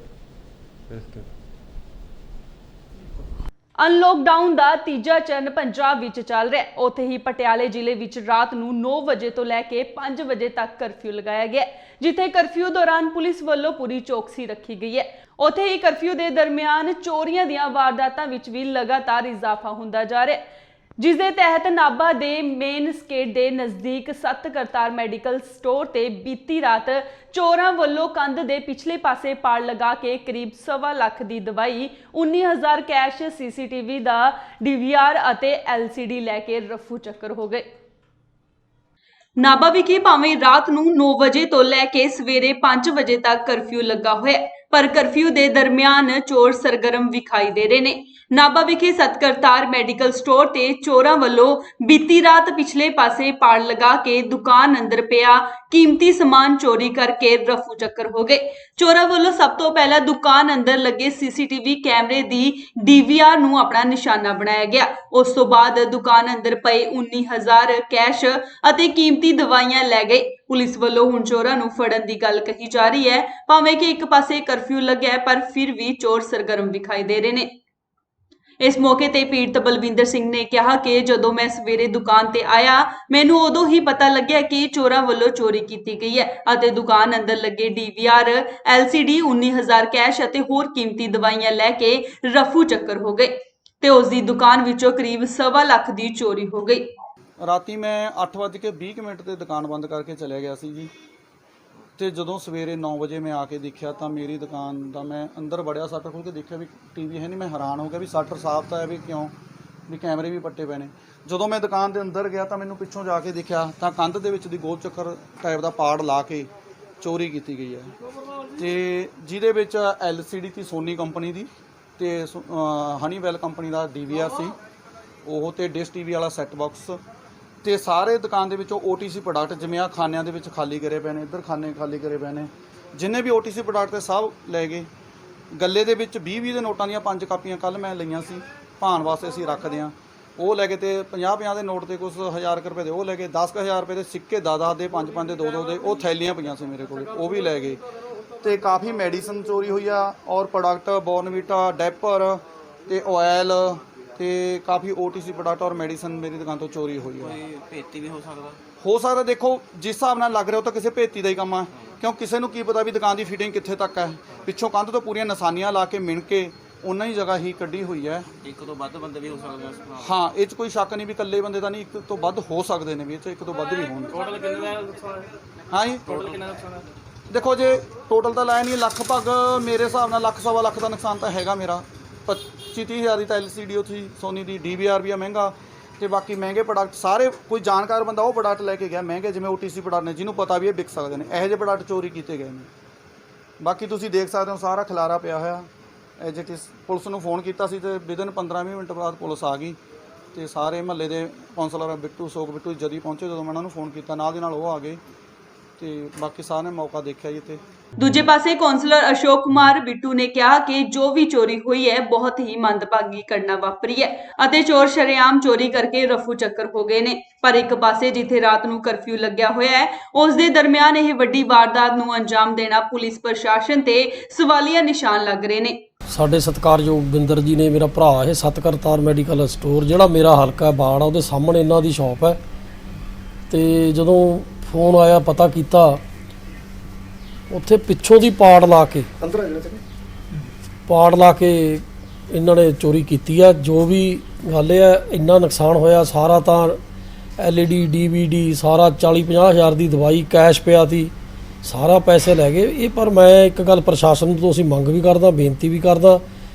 ਅਨਲੌਕਡਾਊਨ ਦਾ ਤੀਜਾ ਚਰਨ ਪੰਜਾਬ ਵਿੱਚ ਚੱਲ ਰਿਹਾ ਹੈ। ਉੱਥੇ ਹੀ ਪਟਿਆਲੇ ਜ਼ਿਲ੍ਹੇ ਵਿੱਚ ਰਾਤ ਨੂੰ 9 ਵਜੇ ਤੋਂ ਲੈ ਕੇ 5 ਵਜੇ ਤੱਕ ਕਰਫਿਊ ਲਗਾਇਆ ਗਿਆ, ਜਿੱਥੇ ਕਰਫਿਊ ਦੌਰਾਨ ਪੁਲਿਸ ਵੱਲੋਂ ਪੂਰੀ ਚੌਕਸੀ ਰੱਖੀ ਗਈ ਹੈ। ਉੱਥੇ ਹੀ ਕਰਫਿਊ ਦੇ ਦਰਮਿਆਨ ਚੋਰੀਆਂ ਦੀਆਂ ਵਾਰਦਾਤਾਂ ਵਿੱਚ ਵੀ ਲਗਾਤਾਰ ਇਜ਼ਾਫਾ ਹੁੰਦਾ ਜਾ ਰਿਹਾ ਹੈ, ਜਿਸ ਦੇ ਤਹਿਤ ਨਾਭਾ ਦੇ ਮੇਨ ਸਟੇਟ ਦੇ ਨਜ਼ਦੀਕ 7 ਕਰਤਾਰ ਮੈਡੀਕਲ ਸਟੋਰ ਤੇ ਬੀਤੀ ਰਾਤ ਚੋਰਾਂ ਵੱਲੋਂ ਕੰਧ ਦੇ ਪਿਛਲੇ ਪਾਸੇ ਪਾੜ ਲਗਾ ਕੇ ਕਰੀਬ 1.25 ਲੱਖ ਦੀ ਦਵਾਈ, 19,000 ਕੈਸ਼, CCTV ਦਾ DVR ਅਤੇ LCD ਲੈ ਕੇ ਰਫੂ ਚੱਕਰ ਹੋ ਗਏ। ਨਾਭਾ ਵਿਖੇ ਭਾਵੇਂ ਰਾਤ ਨੂੰ 9 ਵਜੇ ਤੋਂ ਲੈ ਕੇ ਸਵੇਰੇ 5 ਵਜੇ ਤੱਕ ਕਰਫਿਊ ਲੱਗਾ ਹੋਇਆ ਹੈ, ਪਰ ਕਰਫਿਊ ਦੇ ਦਰਮਿਆਨ ਚੋਰ ਸਰਗਰਮ ਵਿਖਾਈ ਦੇ ਰਹੇ ਨੇ। ਨਾਭਾ ਵਿਖੇ 7 ਕਰਤਾਰ ਮੈਡੀਕਲ ਸਟੋਰ ਤੇ ਚੋਰਾਂ ਵੱਲੋਂ ਬੀਤੀ ਰਾਤ ਪਿਛਲੇ ਪਾਸੇ ਪਾੜ ਲਗਾ ਕੇ ਦੁਕਾਨ ਅੰਦਰ ਪਿਆ ਕੀਮਤੀ ਸਮਾਨ ਚੋਰੀ ਕਰਕੇ ਰਫੂ ਚੱਕਰ ਹੋ ਗਏ। ਚੋਰਾਂ ਵੱਲੋਂ ਸਭ ਤੋਂ ਪਹਿਲਾਂ ਦੁਕਾਨ ਅੰਦਰ ਲੱਗੇ CCTV ਕੈਮਰੇ ਦੀ DVR ਨੂੰ ਆਪਣਾ ਨਿਸ਼ਾਨਾ ਬਣਾਇਆ ਗਿਆ। ਉਸ ਤੋਂ ਬਾਅਦ ਦੁਕਾਨ ਅੰਦਰ ਪਏ 19,000 ਕੈਸ਼ ਅਤੇ ਕੀਮਤੀ ਦਵਾਈਆਂ ਲੈ ਗਏ। ਪੁਲਿਸ ਵੱਲੋਂ ਹੁਣ ਚੋਰਾਂ ਨੂੰ ਫੜਨ ਦੀ ਗੱਲ ਕਹੀ ਜਾ ਰਹੀ ਹੈ। ਭਾਵੇਂ ਕਿ ਇੱਕ ਪਾਸੇ ਕਰਫਿਊ ਲੱਗਿਆ ਪਰ ਫਿਰ ਵੀ ਚੋਰ ਸਰਗਰਮ ਵਿਖਾਈ ਦੇ ਰਹੇ ਨੇ। ਇਸ ਮੌਕੇ ਤੇ ਪੀੜਤ ਬਲਵਿੰਦਰ ਸਿੰਘ ਨੇ ਕਿਹਾ ਕਿ ਜਦੋਂ ਮੈਂ ਸਵੇਰੇ ਦੁਕਾਨ ਤੇ ਆਇਆ, ਮੈਨੂੰ ਉਦੋਂ ਹੀ ਪਤਾ ਲੱਗਿਆ ਕਿ ਚੋਰਾਂ ਵੱਲੋਂ ਚੋਰੀ ਕੀਤੀ ਗਈ ਹੈ ਅਤੇ ਦੁਕਾਨ ਅੰਦਰ ਲੱਗੇ DVR, LCD, 19,000 ਕੈਸ਼ ਅਤੇ ਹੋਰ ਕੀਮਤੀ ਦਵਾਈਆਂ ਲੈ ਕੇ ਰਫੂ ਚੱਕਰ ਹੋ ਗਏ ਤੇ ਉਸ ਦੀ ਦੁਕਾਨ ਵਿੱਚੋਂ ਕਰੀਬ 1.25 ਲੱਖ ਦੀ ਚੋਰੀ ਹੋ ਗਈ। ਰਾਤੀ ਮੈਂ 8:20 ਤੇ ਦੁਕਾਨ ਬੰਦ ਕਰਕੇ ਚਲਿਆ ਗਿਆ ਸੀ ਜੀ, ਤੇ ਜਦੋਂ ਸਵੇਰੇ 9 ਵਜੇ ਮੈਂ ਆ ਕੇ ਦੇਖਿਆ ਤਾਂ ਮੇਰੀ ਦੁਕਾਨ ਦਾ ਮੈਂ ਅੰਦਰ ਵੜਿਆ, ਸ਼ਟਰ ਖੋਲ੍ਹ ਕੇ ਦੇਖਿਆ ਵੀ TV ਹੈ ਨਹੀਂ। ਮੈਂ ਹੈਰਾਨ ਹੋ ਗਿਆ ਵੀ ਸ਼ਟਰ ਸਾਫ਼ ਤਾਂ ਹੈ, ਵੀ ਕਿਉਂ, ਵੀ ਕੈਮਰੇ ਵੀ ਪੱਟੇ ਪਏ ਨੇ। ਜਦੋਂ ਮੈਂ ਦੁਕਾਨ ਦੇ ਅੰਦਰ ਗਿਆ ਤਾਂ ਮੈਨੂੰ ਪਿੱਛੋਂ ਜਾ ਕੇ ਦੇਖਿਆ ਤਾਂ ਕੰਧ ਦੇ ਵਿੱਚ ਦੀ ਗੋਲ ਚੱਕਰ ਟਾਈਪ ਦਾ ਪਾੜ ਲਾ ਕੇ ਚੋਰੀ ਕੀਤੀ ਗਈ ਹੈ, ਤੇ ਜਿਹਦੇ ਵਿੱਚ LCD ਸੀ ਸੋਨੀ ਕੰਪਨੀ ਦੀ ਤੇ ਹਨੀਵੈਲ ਕੰਪਨੀ ਦਾ DVR ਸੀ ਉਹ ਤੇ ਡਿਸ਼ ਟੀਵੀ ਵਾਲਾ ਸੈੱਟ ਬਾਕਸ ਤੇ ਸਾਰੇ ਦੁਕਾਨ ਦੇ ਵਿੱਚੋਂ OTC ਪ੍ਰੋਡਕਟ ਜਿਵੇਂ ਆ ਖਾਨਿਆਂ ਦੇ ਵਿੱਚ ਖਾਲੀ ਕਰੇ ਪਏ ਨੇ, ਇੱਧਰ ਖਾਨੇ ਖਾਲੀ ਕਰੇ ਪਏ ਨੇ, ਜਿੰਨੇ ਵੀ OTC ਪ੍ਰੋਡਕਟ ਤੇ ਸਭ ਲੈ ਗਏ। ਗੱਲੇ ਦੇ ਵਿੱਚ 20-20 ਦੇ ਨੋਟਾਂ ਦੀਆਂ 5 ਕਾਪੀਆਂ ਕੱਲ ਮੈਂ ਲਈਆਂ ਸੀ, ਭਾਣ ਵਾਸਤੇ ਅਸੀਂ ਰੱਖਦੇ ਹਾਂ, ਉਹ ਲੈ ਕੇ ਤੇ 50-50 ਦੇ ਨੋਟ ਤੇ ਕੁਝ 1000 ਰੁਪਏ ਦੇ ਉਹ ਲੈ ਕੇ 10,000 ਰੁਪਏ ਦੇ ਸਿੱਕੇ 10-10 ਦੇ 5-5 ਦੇ 2-2 ਦੇ ਉਹ ਥੈਲੀਆਂ ਪਈਆਂ ਸੀ ਮੇਰੇ ਕੋਲ, ਉਹ ਵੀ ਲੈ ਗਏ। ਤੇ ਕਾਫੀ ਮੈਡੀਸਨ ਚੋਰੀ ਹੋਈ ਆ ਔਰ ਪ੍ਰੋਡਕਟ ਬੋਰਨਵੀਟਾ, ਡੈਪਰ ਤੇ ਆਇਲ ਤੇ ਕਾਫੀ OTC ਪ੍ਰੋਡਕਟ ਔਰ ਮੈਡੀਸਨ ਮੇਰੀ ਦੁਕਾਨ ਤੋਂ ਚੋਰੀ ਹੋਈ ਹੈ। ਕੋਈ ਭੇਤੀ ਵੀ ਹੋ ਸਕਦਾ ਦੇਖੋ ਜਿਸ ਹਿਸਾਬ ਨਾਲ ਲੱਗ ਰਿਹਾ ਉਹ ਤਾਂ ਕਿਸੇ ਭੇਤੀ ਦਾ ਹੀ ਕੰਮ ਆ, ਕਿਉਂ ਕਿਸੇ ਨੂੰ ਕੀ ਪਤਾ ਵੀ ਦੁਕਾਨ ਦੀ ਫਿਟਿੰਗ ਕਿੱਥੇ ਤੱਕ ਹੈ। ਪਿੱਛੋਂ ਕੰਧ ਤੋਂ ਪੂਰੀਆਂ ਨਿਸ਼ਾਨੀਆਂ ਲਾ ਕੇ ਮਿਣ ਕੇ ਉਹਨਾਂ ਹੀ ਜਗ੍ਹਾ ਹੀ ਕੱਢੀ ਹੋਈ ਹੈ। ਇੱਕ ਤੋਂ ਵੱਧ ਬੰਦੇ ਵੀ ਹੋ ਸਕਦੇ ਆ। ਹਾਂ, ਇਹ 'ਚ ਕੋਈ ਸ਼ੱਕ ਨਹੀਂ ਵੀ ਇਕੱਲੇ ਬੰਦੇ ਤਾਂ ਨਹੀਂ, ਇੱਕ ਤੋਂ ਵੱਧ ਹੋ ਸਕਦੇ ਨੇ ਵੀ, ਇਹ 'ਚ ਇੱਕ ਤੋਂ ਵੱਧ ਵੀ ਹੋਣ। ਟੋਟਲ ਕਿੰਨੇ ਦਾ ਨੁਕਸਾਨ ਹੈ? ਹਾਂ ਜੀ, ਟੋਟਲ ਕਿੰਨਾ ਨੁਕਸਾਨ ਹੈ? ਦੇਖੋ ਜੇ ਟੋਟਲ ਤਾਂ ਲਾਇਆ ਨਹੀਂ, ਲਗਭਗ ਮੇਰੇ ਹਿਸਾਬ ਨਾਲ ਲੱਖ ਸਵਾ ਲੱਖ ਦਾ ਨੁਕਸਾਨ ਤਾਂ ਹੈਗਾ ਮੇਰਾ। 25-30 ਹਜ਼ਾਰ ਦੀ ਤਾਂ LCD ਸੀ ਸੋਨੀ ਦੀ, DVR ਵੀ ਆ ਮਹਿੰਗਾ, ਤੇ ਬਾਕੀ ਮਹਿੰਗੇ ਪ੍ਰੋਡਕਟ ਸਾਰੇ ਕੋਈ ਜਾਣਕਾਰ ਬੰਦਾ ਉਹ ਪ੍ਰੋਡਕਟ ਲੈ ਕੇ ਗਿਆ ਮਹਿੰਗੇ, ਜਿਵੇਂ OTC ਪ੍ਰੋਡਕਟ ਨੇ ਜਿਹਨੂੰ ਪਤਾ ਵੀ ਇਹ ਵਿਕ ਸਕਦੇ ਨੇ, ਇਹੋ ਜਿਹੇ ਪ੍ਰੋਡਕਟ ਚੋਰੀ ਕੀਤੇ ਗਏ ਨੇ। ਬਾਕੀ ਤੁਸੀਂ ਦੇਖ ਸਕਦੇ ਹੋ ਸਾਰਾ ਖਿਲਾਰਾ ਪਿਆ ਹੋਇਆ ਐਜ ਇਟ ਇਜ਼। ਪੁਲਿਸ ਨੂੰ ਫੋਨ ਕੀਤਾ ਸੀ ਤੇ ਵਿਦਨ 15-20 ਮਿੰਟ ਬਾਅਦ ਪੁਲਿਸ ਆ ਗਈ ਤੇ ਸਾਰੇ ਮਹੱਲੇ ਦੇ ਕੌਂਸਲਰ ਬਿੱਟੂ ਸੋਕ ਬਿੱਟੂ ਜਦੀ ਪਹੁੰਚੇ। ਜਦੋਂ ਮੈਂ ਉਹਨਾਂ ਨੂੰ ਫੋਨ ਕੀਤਾ ਨਾਲ ਦੀ ਨਾਲ ਉਹ ਆ ਗਏ ਤੇ ਬਾਕੀ ਸਾਰਿਆਂ ਨੇ ਮੌਕਾ ਦੇਖਿਆ ਜੀ ਇੱਥੇ। ਦੂਜੇ ਪਾਸੇ ਕੌਂਸਲਰ ਅਸ਼ੋਕ ਕੁਮਾਰ ਬਿੱਟੂ ਨੇ ਕਿਹਾ ਕਿ ਜੋ ਵੀ ਚੋਰੀ ਹੋਈ ਹੈ ਬਹੁਤ ਹੀ ਮੰਦਭਾਗੀ ਘਟਨਾ ਵਾਪਰੀ ਹੈ ਅਤੇ ਚੋਰ ਸ਼ਰੇਆਮ ਚੋਰੀ ਕਰਕੇ ਰਫੂ ਚੱਕਰ ਹੋ ਗਏ ਨੇ। ਪਰ ਇੱਕ ਪਾਸੇ ਜਿੱਥੇ ਰਾਤ ਨੂੰ ਕਰਫਿਊ ਲੱਗਿਆ ਹੋਇਆ ਹੈ ਉਸ ਦੇ ਦਰਮਿਆਨ ਇਹ ਵੱਡੀ ਵਾਰਦਾਤ ਨੂੰ ਅੰਜਾਮ ਦੇਣਾ ਪੁਲਿਸ ਪ੍ਰਸ਼ਾਸਨ ਤੇ ਸਵਾਲੀਆ ਨਿਸ਼ਾਨ ਲੱਗ ਰਹੇ ਨੇ। ਸਾਡੇ ਸਤਿਕਾਰਯੋਗ ਬਿੰਦਰ ਜੀ ਨੇ, ਮੇਰਾ ਭਰਾ ਇਹ ਸਤਕਰਤਾਰ ਮੈਡੀਕਲ ਸਟੋਰ ਜਿਹੜਾ ਮੇਰਾ ਹਲਕਾ ਬਾੜ ਆ ਉਹਦੇ ਸਾਹਮਣੇ ਇਹਨਾਂ ਦੀ ਸ਼ਾਪ ਹੈ। ਤੇ ਜਦੋਂ ਫੋਨ ਆਇਆ ਪਤਾ ਕੀਤਾ, ਉੱਥੇ ਪਿੱਛੋਂ ਦੀ ਪਾੜ ਲਾ ਕੇ ਇਹਨਾਂ ਨੇ ਚੋਰੀ ਕੀਤੀ ਆ। ਜੋ ਵੀ ਗੱਲ ਹੈ ਇੰਨਾ ਨੁਕਸਾਨ ਹੋਇਆ ਸਾਰਾ ਤਾਂ LED DVD ਸਾਰਾ 40-50 ਹਜ਼ਾਰ ਦੀ ਦਵਾਈ ਕੈਸ਼ ਪਿਆ ਸੀ, ਸਾਰਾ ਪੈਸੇ ਲੈ ਗਏ ਇਹ। ਪਰ ਮੈਂ ਇੱਕ ਗੱਲ ਪ੍ਰਸ਼ਾਸਨ ਤੋਂ ਅਸੀਂ ਮੰਗ ਵੀ ਕਰਦਾ, ਬੇਨਤੀ ਵੀ ਕਰਦਾ,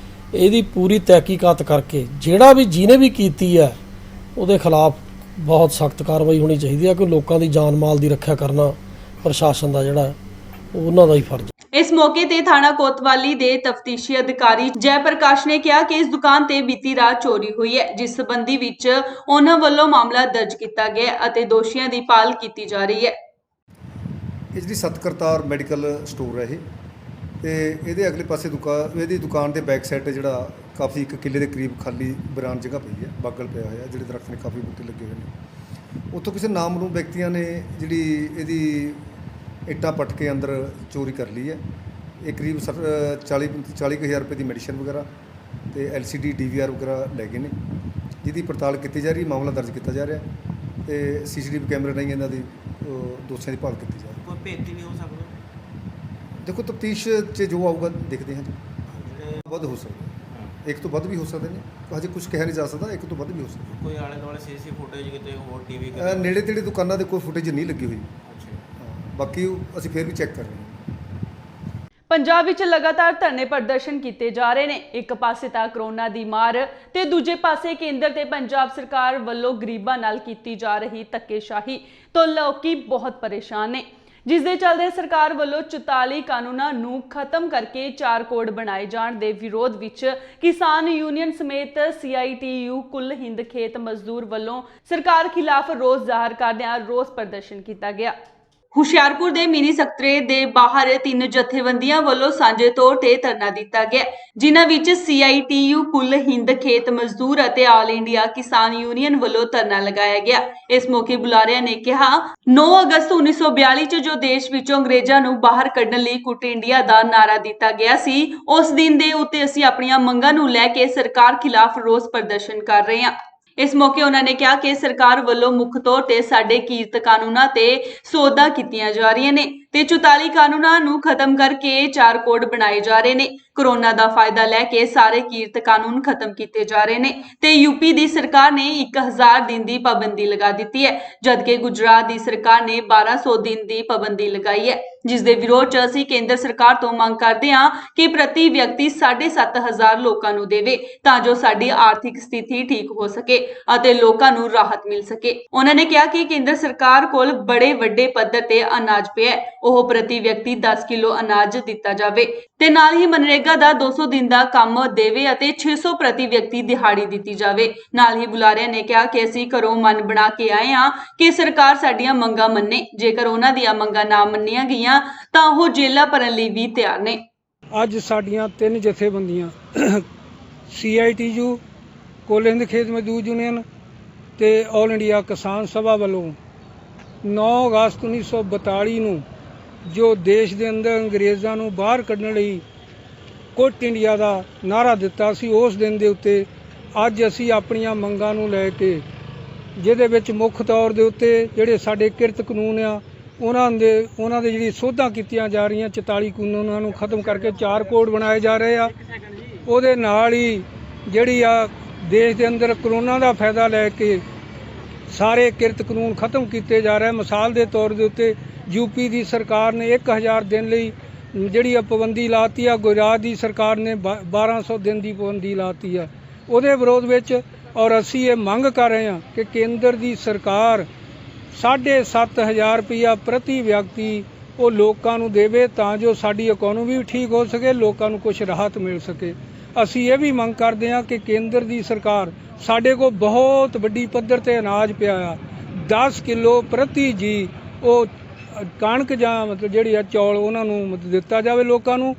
ਇਹਦੀ ਪੂਰੀ ਤਹਿਕੀਕਾਤ ਕਰਕੇ ਜਿਹੜਾ ਵੀ ਜਿਹਨੇ ਵੀ ਕੀਤੀ ਹੈ ਉਹਦੇ ਖਿਲਾਫ ਬਹੁਤ ਸਖਤ ਕਾਰਵਾਈ ਹੋਣੀ ਚਾਹੀਦੀ ਹੈ, ਕਿ ਲੋਕਾਂ ਦੀ ਜਾਨ ਮਾਲ ਦੀ ਰੱਖਿਆ ਕਰਨਾ ਪ੍ਰਸ਼ਾਸਨ ਦਾ ਜਿਹੜਾ ਉਹਨਾਂ ਦਾ ਹੀ ਫਰਜ਼ ਹੈ। ਇਸ ਮੌਕੇ ਤੇ ਥਾਣਾ ਕੋਤਵਾਲੀ ਦੇ ਤਫਤੀਸ਼ੀ ਅਧਿਕਾਰੀ ਜੈ ਪ੍ਰਕਾਸ਼ ਨੇ ਕਿਹਾ ਕਿ ਇਸ ਦੁਕਾਨ ਤੇ ਬੀਤੀ ਰਾਤ ਚੋਰੀ ਹੋਈ ਹੈ, ਜਿਸ ਸੰਬੰਧੀ ਵਿੱਚ ਉਹਨਾਂ ਵੱਲੋਂ ਮਾਮਲਾ ਦਰਜ ਕੀਤਾ ਗਿਆ ਅਤੇ ਦੋਸ਼ੀਆਂ ਦੀ ਭਾਲ ਕੀਤੀ ਜਾ ਰਹੀ ਹੈ। ਇਹ ਜਿਹੜੀ ਸਤਕਰਤਾਰ ਮੈਡੀਕਲ ਸਟੋਰ ਹੈ ਇਹ, ਤੇ ਇਹਦੇ ਅਗਲੇ ਪਾਸੇ ਇਹਦੀ ਦੁਕਾਨ ਦੇ ਬੈਕ ਸਾਈਡ ਤੇ ਜਿਹੜਾ ਕਾਫੀ 1 ਕਿੱਲੇ ਦੇ ਕਰੀਬ ਖਾਲੀ ਬਰਾਨ ਜਗ੍ਹਾ ਪਈ ਹੈ, ਬਾਗਲ ਪਿਆ ਹੋਇਆ, ਜਿਹੜੇ ਦਰਖਤ ਨੇ ਕਾਫੀ ਬੂਟੇ ਲੱਗੇ ਹੋਏ ਨੇ। ਉੱਥੋਂ ਕਿਸੇ ਨਾਮਲੂਮ ਵਿਅਕਤੀਆਂ ਨੇ ਜਿਹੜੀ ਇਹਦੀ ਇੱਟਾਂ ਪੱਟ ਕੇ ਅੰਦਰ ਚੋਰੀ ਕਰ ਲਈ ਹੈ। ਇਹ ਕਰੀਬ 40,000 ਰੁਪਏ ਦੀ ਮੈਡੀਸਨ ਵਗੈਰਾ ਤੇ LCD DVR ਵਗੈਰਾ ਲੈ ਗਏ ਨੇ, ਜਿਹਦੀ ਪੜਤਾਲ ਕੀਤੀ ਜਾ ਰਹੀ, ਮਾਮਲਾ ਦਰਜ ਕੀਤਾ ਜਾ ਰਿਹਾ ਤੇ CCTV ਕੈਮਰੇ ਰਾਹੀਂ ਇਹਨਾਂ ਦੀ ਦੋਸ਼ੀਆਂ ਦੀ ਭਾਲ ਕੀਤੀ ਜਾ ਰਹੀ। ਕੋਈ ਭੇਤੀ ਵੀ ਹੋ ਸਕਦਾ? ਦੇਖੋ ਤਫਤੀਸ਼ 'ਚ ਜੋ ਆਊਗਾ ਦੇਖਦੇ ਹਾਂ ਜੀ। ਵੱਧ ਹੋ ਸਕਦਾ, ਇੱਕ ਤੋਂ ਵੱਧ ਵੀ ਹੋ ਸਕਦੇ ਨੇ, ਹਜੇ ਕੁਝ ਕਹਿ ਨਹੀਂ ਜਾ ਸਕਦਾ, ਇੱਕ ਤੋਂ ਵੱਧ ਵੀ ਹੋ ਸਕਦਾ। ਕੋਈ ਆਲੇ ਦੁਆਲੇ CCTV ਫੁਟੇਜ ਕਿਤੇ ਹੋਰ TV ਨੇੜੇ ਤੇੜੇ ਦੁਕਾਨਾਂ ਦੇ ਕੋਈ ਫੁਟੇਜ ਨਹੀਂ ਲੱਗੀ ਹੋਈ, ਬਾਕੀ ਅਸੀਂ ਫਿਰ ਵੀ ਚੈੱਕ ਕਰ ਰਹੇ ਹਾਂ। ਪੰਜਾਬ ਵਿੱਚ ਲਗਾਤਾਰ ਧਰਨੇ ਪ੍ਰਦਰਸ਼ਨ ਕੀਤੇ ਜਾ ਰਹੇ ਨੇ। ਇੱਕ ਪਾਸੇ ਤਾਂ ਕਰੋਨਾ ਦੀ ਮਾਰ ਤੇ ਦੂਜੇ ਪਾਸੇ ਕੇਂਦਰ ਤੇ ਪੰਜਾਬ ਸਰਕਾਰ ਵੱਲੋਂ ਗਰੀਬਾਂ ਨਾਲ ਕੀਤੀ ਜਾ ਰਹੀ ਧੱਕੇਸ਼ਾਹੀ ਤੋਂ ਲੋਕੀ ਬਹੁਤ ਪਰੇਸ਼ਾਨ ਨੇ, ਜਿਸ ਦੇ ਚੱਲਦੇ ਸਰਕਾਰ ਵੱਲੋਂ 44 ਕਾਨੂੰਨਾਂ ਨੂੰ ਖਤਮ ਕਰਕੇ 4 ਕੋਡ ਬਣਾਏ ਜਾਣ ਦੇ ਵਿਰੋਧ ਵਿੱਚ ਕਿਸਾਨ ਯੂਨੀਅਨ ਸਮੇਤ CITU ਕੁੱਲ ਹਿੰਦ ਖੇਤ ਮਜ਼ਦੂਰ ਵੱਲੋਂ ਸਰਕਾਰ ਖਿਲਾਫ ਰੋਸ ਜ਼ਾਹਰ ਕਰਦਿਆਂ ਰੋਸ ਪ੍ਰਦਰਸ਼ਨ ਕੀਤਾ ਗਿਆ। ਹੁਸ਼ਿਆਰਪੁਰ ਦੇ ਮਿਨੀ ਸਕੱਤਰੇਤ ਦੇ ਬਾਹਰ 3 ਜਥੇਬੰਦੀਆਂ ਵੱਲੋਂ ਸਾਂਝੇ ਤੌਰ ਤੇ ਧਰਨਾ ਦਿੱਤਾ ਗਿਆ, ਜਿਨ੍ਹਾਂ ਵਿੱਚ CITU ਕੁੱਲ ਹਿੰਦ ਖੇਤ ਮਜ਼ਦੂਰ ਅਤੇ ਆਲ ਇੰਡੀਆ ਕਿਸਾਨ ਯੂਨੀਅਨ ਵੱਲੋਂ ਧਰਨਾ ਲਗਾਇਆ ਗਿਆ। ਇਸ ਮੌਕੇ ਬੁਲਾਰਿਆਂ ਨੇ ਕਿਹਾ 9 ਅਗਸਤ 1942 ਚ ਜੋ ਦੇਸ਼ ਵਿੱਚੋਂ ਅੰਗਰੇਜ਼ਾਂ ਨੂੰ ਬਾਹਰ ਕੱਢਣ ਲਈ ਕੁੱਟ ਇੰਡੀਆ ਦਾ ਨਾਰਾ ਦਿੱਤਾ ਗਿਆ ਸੀ, ਉਸ ਦਿਨ ਦੇ ਉੱਤੇ ਅਸੀਂ ਆਪਣੀਆਂ ਮੰਗਾਂ ਨੂੰ ਲੈ ਕੇ ਸਰਕਾਰ ਖਿਲਾਫ ਰੋਸ ਪ੍ਰਦਰਸ਼ਨ ਕਰ ਰਹੇ ਹਾਂ। ਇਸ ਮੌਕੇ ਉਹਨਾਂ ਨੇ ਕਿਹਾ ਕਿ ਸਰਕਾਰ ਵੱਲੋਂ ਮੁੱਖ ਤੌਰ ਤੇ ਸਾਡੇ ਕਿਰਤ ਕਾਨੂੰਨਾਂ ਤੇ ਸੋਧਾਂ ਕੀਤੀਆਂ ਜਾ ਰਹੀਆਂ ਨੇ ਤੇ 44 ਕਾਨੂੰਨਾਂ ਨੂੰ ਖਤਮ ਕਰਕੇ 4 ਕੋਡ ਬਣਾਏ ਜਾ ਰਹੇ ਨੇ। ਕੋਰੋਨਾ ਦਾ ਫਾਇਦਾ ਲੈ ਕੇ ਸਾਰੇ ਕਿਰਤ ਕਾਨੂੰਨ ਖਤਮ ਕੀਤੇ ਜਾ ਰਹੇ ਨੇ ਤੇ UP ਦੀ ਸਰਕਾਰ ਨੇ 1000 ਦਿਨ ਦੀ ਪਾਬੰਦੀ ਲਗਾ ਦਿੱਤੀ ਹੈ, ਜਦਕਿ ਗੁਜਰਾਤ ਦੀ ਸਰਕਾਰ ਨੇ 1200 ਦਿਨ ਦੀ ਪਾਬੰਦੀ ਲਗਾਈ ਹੈ, ਜਿਸ ਦੇ ਵਿਰੋਧ 'ਚ ਅਸੀਂ ਕੇਂਦਰ ਸਰਕਾਰ ਤੋਂ ਮੰਗ ਕਰਦੇ ਹਾਂ ਕਿ ਪ੍ਰਤੀ ਵਿਅਕਤੀ 7,500 ਲੋਕਾਂ ਨੂੰ ਦੇਵੇ ਤਾਂ ਜੋ ਸਾਡੀ ਆਰਥਿਕ ਸਥਿਤੀ ਠੀਕ ਹੋ ਸਕੇ ਅਤੇ ਲੋਕਾਂ ਨੂੰ ਰਾਹਤ ਮਿਲ ਸਕੇ। ਉਹਨਾਂ ਨੇ ਕਿਹਾ ਕਿ ਕੇਂਦਰ ਸਰਕਾਰ ਕੋਲ ਬੜੇ ਵੱਡੇ ਪੱਧਰ ਤੇ ਅਨਾਜ ਪਿਆ ਹੈ ਉਹ ਪ੍ਰਤੀ ਵਿਅਕਤੀ 10 ਕਿਲੋ ਅਨਾਜ ਦਿੱਤਾ ਜਾਵੇ ਤੇ ਨਾਲ ਹੀ ਮਨਰੇਗਾ ਦਾ 200 ਦਿਨ ਦਾ ਕੰਮ ਦੇਵੇ ਅਤੇ 600 ਪ੍ਰਤੀ ਵਿਅਕਤੀ ਦਿਹਾੜੀ ਦਿੱਤੀ ਜਾਵੇ। ਨਾਲ ਹੀ ਬੁਲਾਰਿਆਂ ਨੇ ਕਿਹਾ ਕਿ ਅਸੀਂ ਘਰੋਂ ਮਨ ਬਣਾ ਕੇ ਆਏ ਹਾਂ ਕਿ ਸਰਕਾਰ ਸਾਡੀਆਂ ਮੰਗਾਂ ਮੰਨੇ। ਜੇਕਰ ਉਹਨਾਂ ਦੀਆਂ ਮੰਗਾਂ ਨਾ ਮੰਨੀਆਂ ਗਈਆਂ ਤਾਂ ਉਹ ਜੇਲ੍ਹਾਂ ਭਰਨ ਲਈ ਵੀ ਤਿਆਰ ਨੇ। ਅੱਜ ਸਾਡੀਆਂ 3 ਜਥੇਬੰਦੀਆਂ CITU, ਕੁੱਲ ਹਿੰਦ ਖੇਤ ਮਜ਼ਦੂਰ ਯੂਨੀਅਨ ਤੇ ਆਲ ਇੰਡੀਆ ਕਿਸਾਨ ਸਭਾ ਵੱਲੋਂ 9 ਅਗਸਤ 1942 ਨੂੰ ਜੋ ਦੇਸ਼ ਦੇ ਅੰਦਰ ਅੰਗਰੇਜ਼ਾਂ ਨੂੰ ਬਾਹਰ ਕੱਢਣ ਲਈ ਕੁੱਟ ਇੰਡੀਆ ਦਾ ਨਾਅਰਾ ਦਿੱਤਾ ਸੀ, ਉਸ ਦਿਨ ਦੇ ਉੱਤੇ ਅੱਜ ਅਸੀਂ ਆਪਣੀਆਂ ਮੰਗਾਂ ਨੂੰ ਲੈ ਕੇ, ਜਿਹਦੇ ਵਿੱਚ ਮੁੱਖ ਤੌਰ ਦੇ ਉੱਤੇ ਜਿਹੜੇ ਸਾਡੇ ਕਿਰਤ ਕਾਨੂੰਨ ਆ ਉਹਨਾਂ ਦੇ ਜਿਹੜੀ ਸੋਧਾਂ ਕੀਤੀਆਂ ਜਾ ਰਹੀਆਂ, 44 ਕਾਨੂੰਨਾਂ ਨੂੰ ਖਤਮ ਕਰਕੇ 4 ਕੋਡ ਬਣਾਏ ਜਾ ਰਹੇ ਆ। ਉਹਦੇ ਨਾਲ ਹੀ ਜਿਹੜੀ ਆ ਦੇਸ਼ ਦੇ ਅੰਦਰ ਕਰੋਨਾ ਦਾ ਫਾਇਦਾ ਲੈ ਕੇ ਸਾਰੇ ਕਿਰਤ ਕਾਨੂੰਨ ਖਤਮ ਕੀਤੇ ਜਾ ਰਹੇ। ਮਿਸਾਲ ਦੇ ਤੌਰ ਦੇ ਉੱਤੇ UP ਦੀ ਸਰਕਾਰ ਨੇ 1000 ਦਿਨ ਲਈ ਜਿਹੜੀ ਆ ਪਾਬੰਦੀ ਲਾਤੀ ਆ, ਗੁਜਰਾਤ ਦੀ ਸਰਕਾਰ ਨੇ 1200 ਦਿਨ ਦੀ ਪਾਬੰਦੀ ਲਾਤੀ ਆ। ਉਹਦੇ ਵਿਰੋਧ ਵਿੱਚ ਔਰ ਅਸੀਂ ਇਹ ਮੰਗ ਕਰ ਰਹੇ ਹਾਂ ਕਿ ਕੇਂਦਰ ਦੀ ਸਰਕਾਰ 7,500 ਰੁਪਈਆ ਪ੍ਰਤੀ ਵਿਅਕਤੀ ਉਹ ਲੋਕਾਂ ਨੂੰ ਦੇਵੇ ਤਾਂ ਜੋ ਸਾਡੀ ਇਕਨੋਮੀ ਵੀ ਠੀਕ ਹੋ ਸਕੇ, ਲੋਕਾਂ ਨੂੰ ਕੁਝ ਰਾਹਤ ਮਿਲ ਸਕੇ। ਅਸੀਂ ਇਹ ਵੀ ਮੰਗ ਕਰਦੇ ਹਾਂ ਕਿ ਕੇਂਦਰ ਦੀ ਸਰਕਾਰ, ਸਾਡੇ ਕੋਲ ਬਹੁਤ ਵੱਡੀ ਪੱਧਰ ਤੇ ਅਨਾਜ ਪਿਆ ਆ, 10 ਕਿਲੋ ਪ੍ਰਤੀ ਜੀ ਉਹ ਕਣਕ ਜਾਂ ਮਤਲਬ ਜਿਹੜੀ ਆ ਚੌਲ ਉਹਨਾਂ ਨੂੰ ਮਤਲਬ ਦਿੱਤਾ ਜਾਵੇ ਲੋਕਾਂ ਨੂੰ।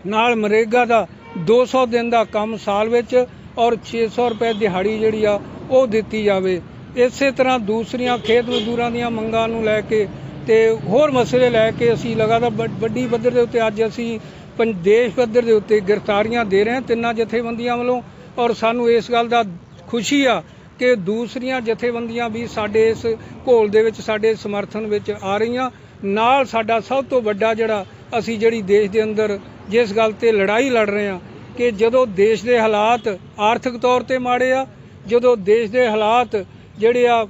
ਨਾਲ ਮਨਰੇਗਾ ਦਾ 200 ਦਿਨ ਦਾ ਕੰਮ ਸਾਲ ਵਿੱਚ ਔਰ 600 ਰੁਪਏ ਦਿਹਾੜੀ ਜਿਹੜੀ ਆ ਉਹ ਦਿੱਤੀ ਜਾਵੇ। ਇਸੇ ਤਰ੍ਹਾਂ ਦੂਸਰੀਆਂ ਖੇਤ ਮਜ਼ਦੂਰਾਂ ਦੀਆਂ ਮੰਗਾਂ ਨੂੰ ਲੈ ਕੇ ਤੇ ਹੋਰ ਮਸਲੇ ਲੈ ਕੇ ਅਸੀਂ ਲਗਾਤਾਰ ਵੱਡੀ ਪੱਧਰ ਦੇ ਉੱਤੇ ਅੱਜ ਅਸੀਂ ਦੇਸ਼ ਪੱਧਰ ਦੇ ਉੱਤੇ ਗ੍ਰਿਫਤਾਰੀਆਂ ਦੇ ਰਹੇ ਹਾਂ 3 ਜਥੇਬੰਦੀਆਂ ਵੱਲੋਂ। ਔਰ ਸਾਨੂੰ ਇਸ ਗੱਲ ਦਾ ਖੁਸ਼ੀ ਆ ਕਿ ਦੂਸਰੀਆਂ ਜਥੇਬੰਦੀਆਂ ਵੀ ਸਾਡੇ ਇਸ ਘੋਲ ਦੇ ਵਿੱਚ ਸਾਡੇ ਸਮਰਥਨ ਵਿੱਚ ਆ ਰਹੀਆਂ। ਨਾਲ ਸਾਡਾ ਸਭ ਤੋਂ ਵੱਡਾ ਅਸੀਂ ਜਿਹੜੀ ਦੇਸ਼ ਦੇ ਅੰਦਰ ਜਿਸ ਗੱਲ ਤੇ ਲੜਾਈ ਲੜ ਰਹੇ ਹਾਂ ਕਿ ਜਦੋਂ ਦੇਸ਼ ਦੇ ਹਾਲਾਤ ਆਰਥਿਕ ਤੌਰ ਤੇ ਮਾੜੇ ਆ, ਜਦੋਂ ਦੇਸ਼ ਦੇ ਹਾਲਾਤ ਜਿਹੜੇ ਆ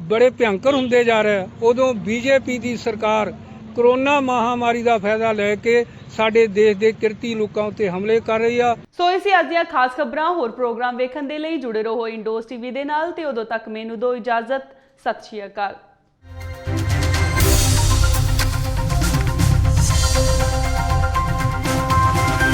ਬੜੇ ਭਿਅੰਕਰ ਹੁੰਦੇ ਜਾ ਰਹੇ, ਉਦੋਂ BJP ਦੀ ਸਰਕਾਰ ਕਰੋਨਾ ਮਹਾਮਾਰੀ ਦਾ ਫਾਇਦਾ ਲੈ ਕੇ ਸਾਡੇ ਦੇਸ਼ ਦੇ ਕਿਰਤੀ ਲੋਕਾਂ ਉੱਤੇ ਹਮਲੇ ਕਰ ਰਹੀ ਆ। ਸੋ ਇਸੇ ਅੱਜ ਦੀਆਂ ਖਾਸ ਖਬਰਾਂ, ਹੋਰ ਪ੍ਰੋਗਰਾਮ ਵੇਖਣ ਦੇ ਲਈ ਜੁੜੇ ਰਹੋ ਇੰਡੋਜ਼ TV ਦੇ ਨਾਲ ਤੇ ਉਦੋਂ ਤੱਕ ਮੈਨੂੰ ਦਿਓ ਇਜਾਜ਼ਤ। ਸਤਿ ਸ਼੍ਰੀ ਅਕਾਲ।